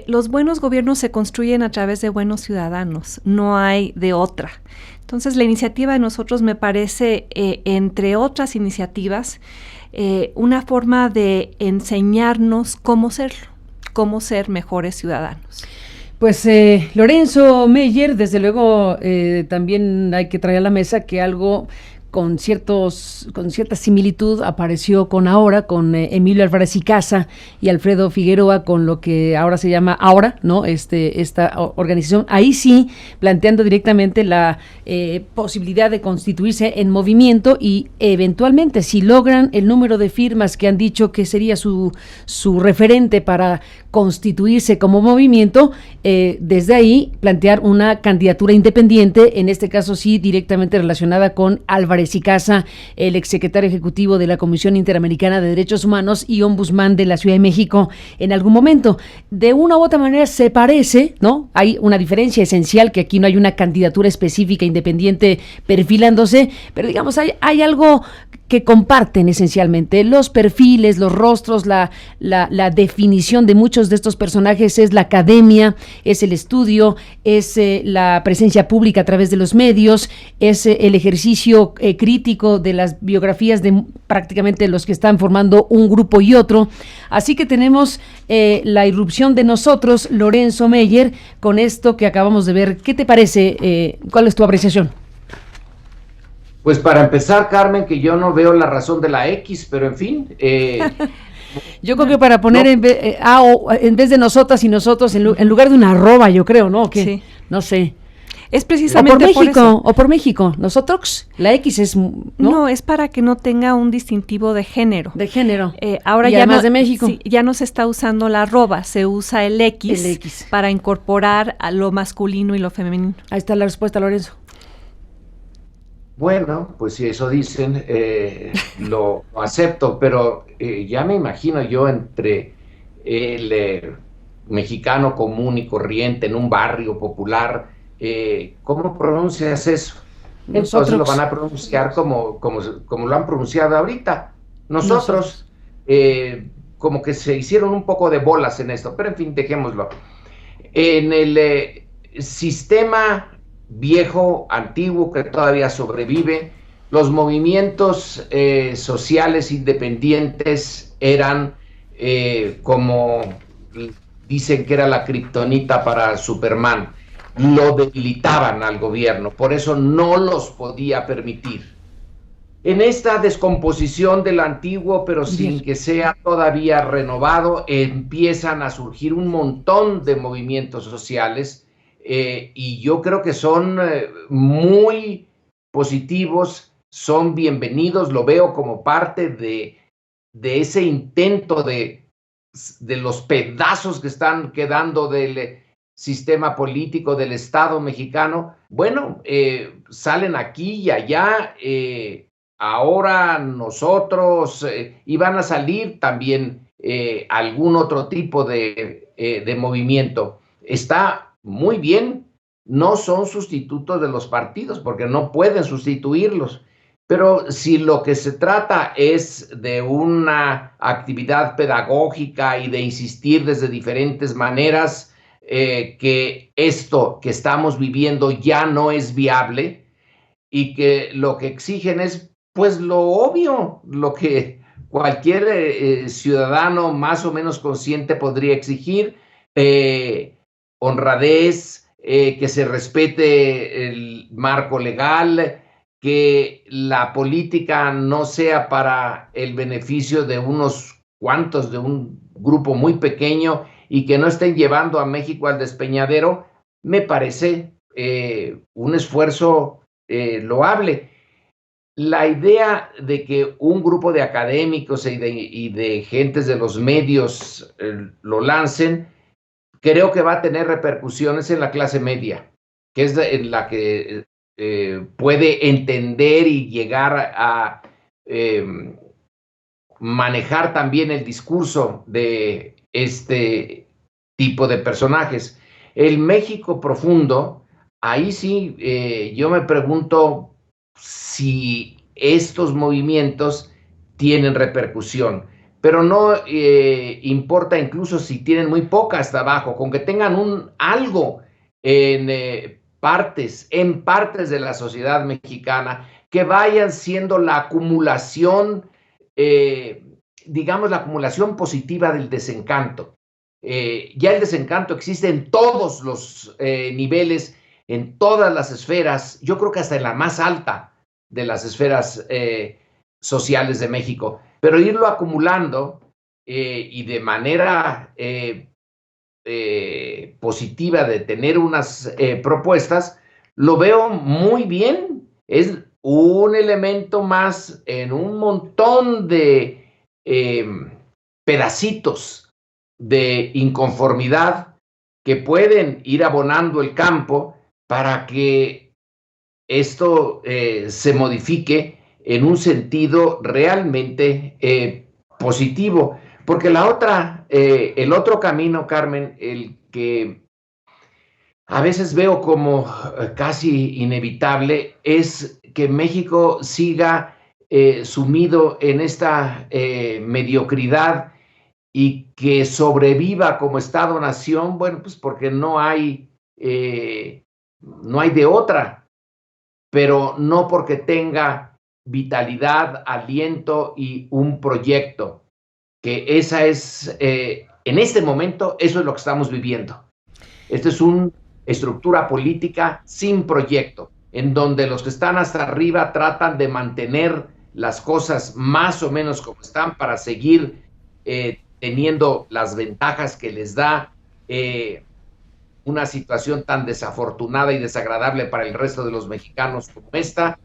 Los buenos gobiernos se construyen a través de buenos ciudadanos, no hay de otra. Entonces, la iniciativa de nosotros me parece, entre otras iniciativas, una forma de enseñarnos cómo serlo, cómo ser mejores ciudadanos. Pues Lorenzo Meyer, desde luego también hay que traer a la mesa que algo con cierta similitud apareció con Emilio Álvarez y Casa y Alfredo Figueroa, con lo que ahora se llama Ahora, ¿no? Esta organización, ahí sí, planteando directamente la posibilidad de constituirse en movimiento y eventualmente, si logran el número de firmas que han dicho que sería su referente para constituirse como movimiento, desde ahí plantear una candidatura independiente, en este caso sí directamente relacionada con Álvarez y Casa, el exsecretario ejecutivo de la Comisión Interamericana de Derechos Humanos y ombudsman de la Ciudad de México en algún momento. De una u otra manera se parece, ¿no? Hay una diferencia esencial, que aquí no hay una candidatura específica independiente perfilándose, pero digamos hay algo que comparten esencialmente. Los perfiles, los rostros, la definición de muchos de estos personajes es la academia, es el estudio, es la presencia pública a través de los medios, es el ejercicio crítico de las biografías de prácticamente los que están formando un grupo y otro. Así que tenemos la irrupción de nosotros, Lorenzo Meyer, con esto que acabamos de ver. ¿Qué te parece? ¿Cuál es tu apreciación? Pues para empezar, Carmen, que yo no veo la razón de la X, pero en fin. Yo creo que para poner en vez de nosotras y nosotros, en lugar de una arroba, yo creo, ¿no? ¿Qué? Sí. No sé. Es precisamente por México. Nosotros, la X es... No, es para que no tenga un distintivo de género. De género. Ahora y ya además de México. Sí, ya no se está usando la arroba, se usa el X para incorporar a lo masculino y lo femenino. Ahí está la respuesta, Lorenzo. Bueno, pues si eso dicen, lo acepto, pero ya me imagino yo entre el mexicano común y corriente en un barrio popular, ¿cómo pronuncias eso? Entonces lo van a pronunciar como lo han pronunciado ahorita. Nosotros como que se hicieron un poco de bolas en esto, pero en fin, dejémoslo. En el sistema viejo, antiguo, que todavía sobrevive, los movimientos sociales independientes eran como dicen que era la kriptonita para Superman, lo debilitaban al gobierno, por eso no los podía permitir. En esta descomposición del antiguo, pero sin que sea todavía renovado, empiezan a surgir un montón de movimientos sociales, y yo creo que son muy positivos, son bienvenidos, lo veo como parte de ese intento de los pedazos que están quedando del sistema político del Estado mexicano. Bueno, salen aquí y allá, ahora nosotros, y van a salir también algún otro tipo de movimiento. Está muy bien, no son sustitutos de los partidos porque no pueden sustituirlos, pero si lo que se trata es de una actividad pedagógica y de insistir desde diferentes maneras que esto que estamos viviendo ya no es viable y que lo que exigen es pues lo obvio, lo que cualquier ciudadano más o menos consciente podría exigir, honradez, que se respete el marco legal, que la política no sea para el beneficio de unos cuantos, de un grupo muy pequeño, y que no estén llevando a México al despeñadero, me parece un esfuerzo loable. La idea de que un grupo de académicos y de gentes de los medios lo lancen, creo que va a tener repercusiones en la clase media, que es en la que puede entender y llegar a manejar también el discurso de este tipo de personajes. El México profundo, ahí sí yo me pregunto si estos movimientos tienen repercusión. Pero no importa incluso si tienen muy poca hasta abajo, con que tengan algo en partes de la sociedad mexicana, que vayan siendo la acumulación, digamos, la acumulación positiva del desencanto. Ya el desencanto existe en todos los niveles, en todas las esferas, yo creo que hasta en la más alta de las esferas sociales de México, pero irlo acumulando y de manera positiva de tener unas propuestas, lo veo muy bien. Es un elemento más en un montón de pedacitos de inconformidad que pueden ir abonando el campo para que esto se modifique en un sentido realmente positivo. Porque el otro camino, Carmen, el que a veces veo como casi inevitable, es que México siga sumido en esta mediocridad y que sobreviva como Estado-nación, bueno, pues porque no hay de otra, pero no porque tenga vitalidad, aliento y un proyecto, que esa es, en este momento, eso es lo que estamos viviendo. Esta es una estructura política sin proyecto, en donde los que están hasta arriba tratan de mantener las cosas más o menos como están para seguir teniendo las ventajas que les da una situación tan desafortunada y desagradable para el resto de los mexicanos como esta.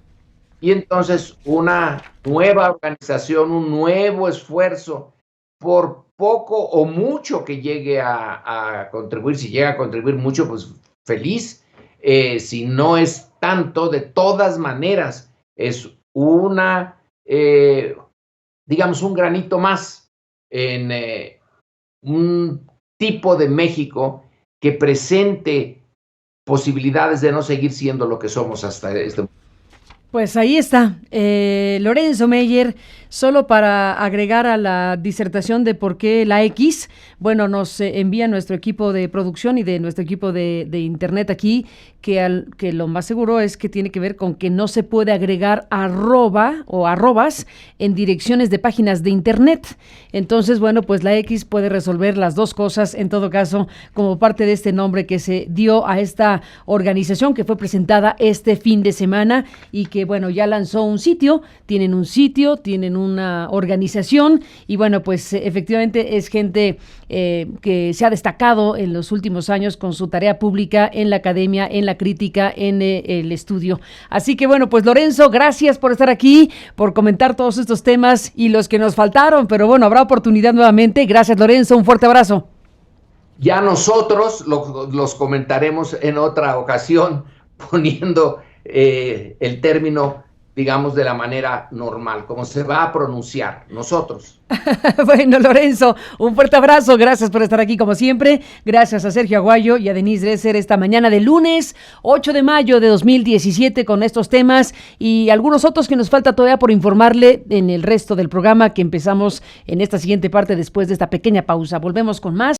Y entonces una nueva organización, un nuevo esfuerzo, por poco o mucho que llegue a contribuir, si llega a contribuir mucho, pues feliz. Si no es tanto, de todas maneras, es digamos, un granito más en un tipo de México que presente posibilidades de no seguir siendo lo que somos hasta este momento. Pues ahí está, Lorenzo Meyer. Solo para agregar a la disertación de por qué la X, bueno, nos envía nuestro equipo de producción y de nuestro equipo de internet aquí, que lo más seguro es que tiene que ver con que no se puede agregar arroba o arrobas en direcciones de páginas de internet. Entonces, bueno, pues la X puede resolver las dos cosas, en todo caso, como parte de este nombre que se dio a esta organización que fue presentada este fin de semana y que, bueno, ya lanzó un sitio, tienen una organización y bueno, pues efectivamente es gente que se ha destacado en los últimos años con su tarea pública en la academia, en la crítica, en el estudio. Así que bueno, pues Lorenzo, gracias por estar aquí, por comentar todos estos temas y los que nos faltaron, pero bueno, habrá oportunidad nuevamente. Gracias, Lorenzo, un fuerte abrazo. Ya nosotros los comentaremos en otra ocasión, poniendo el término, digamos, de la manera normal, como se va a pronunciar nosotros. Bueno, Lorenzo, un fuerte abrazo, gracias por estar aquí como siempre, gracias a Sergio Aguayo y a Denise Dresser esta mañana de lunes 8 de mayo de 2017 con estos temas y algunos otros que nos falta todavía por informarle en el resto del programa que empezamos en esta siguiente parte después de esta pequeña pausa. Volvemos con más.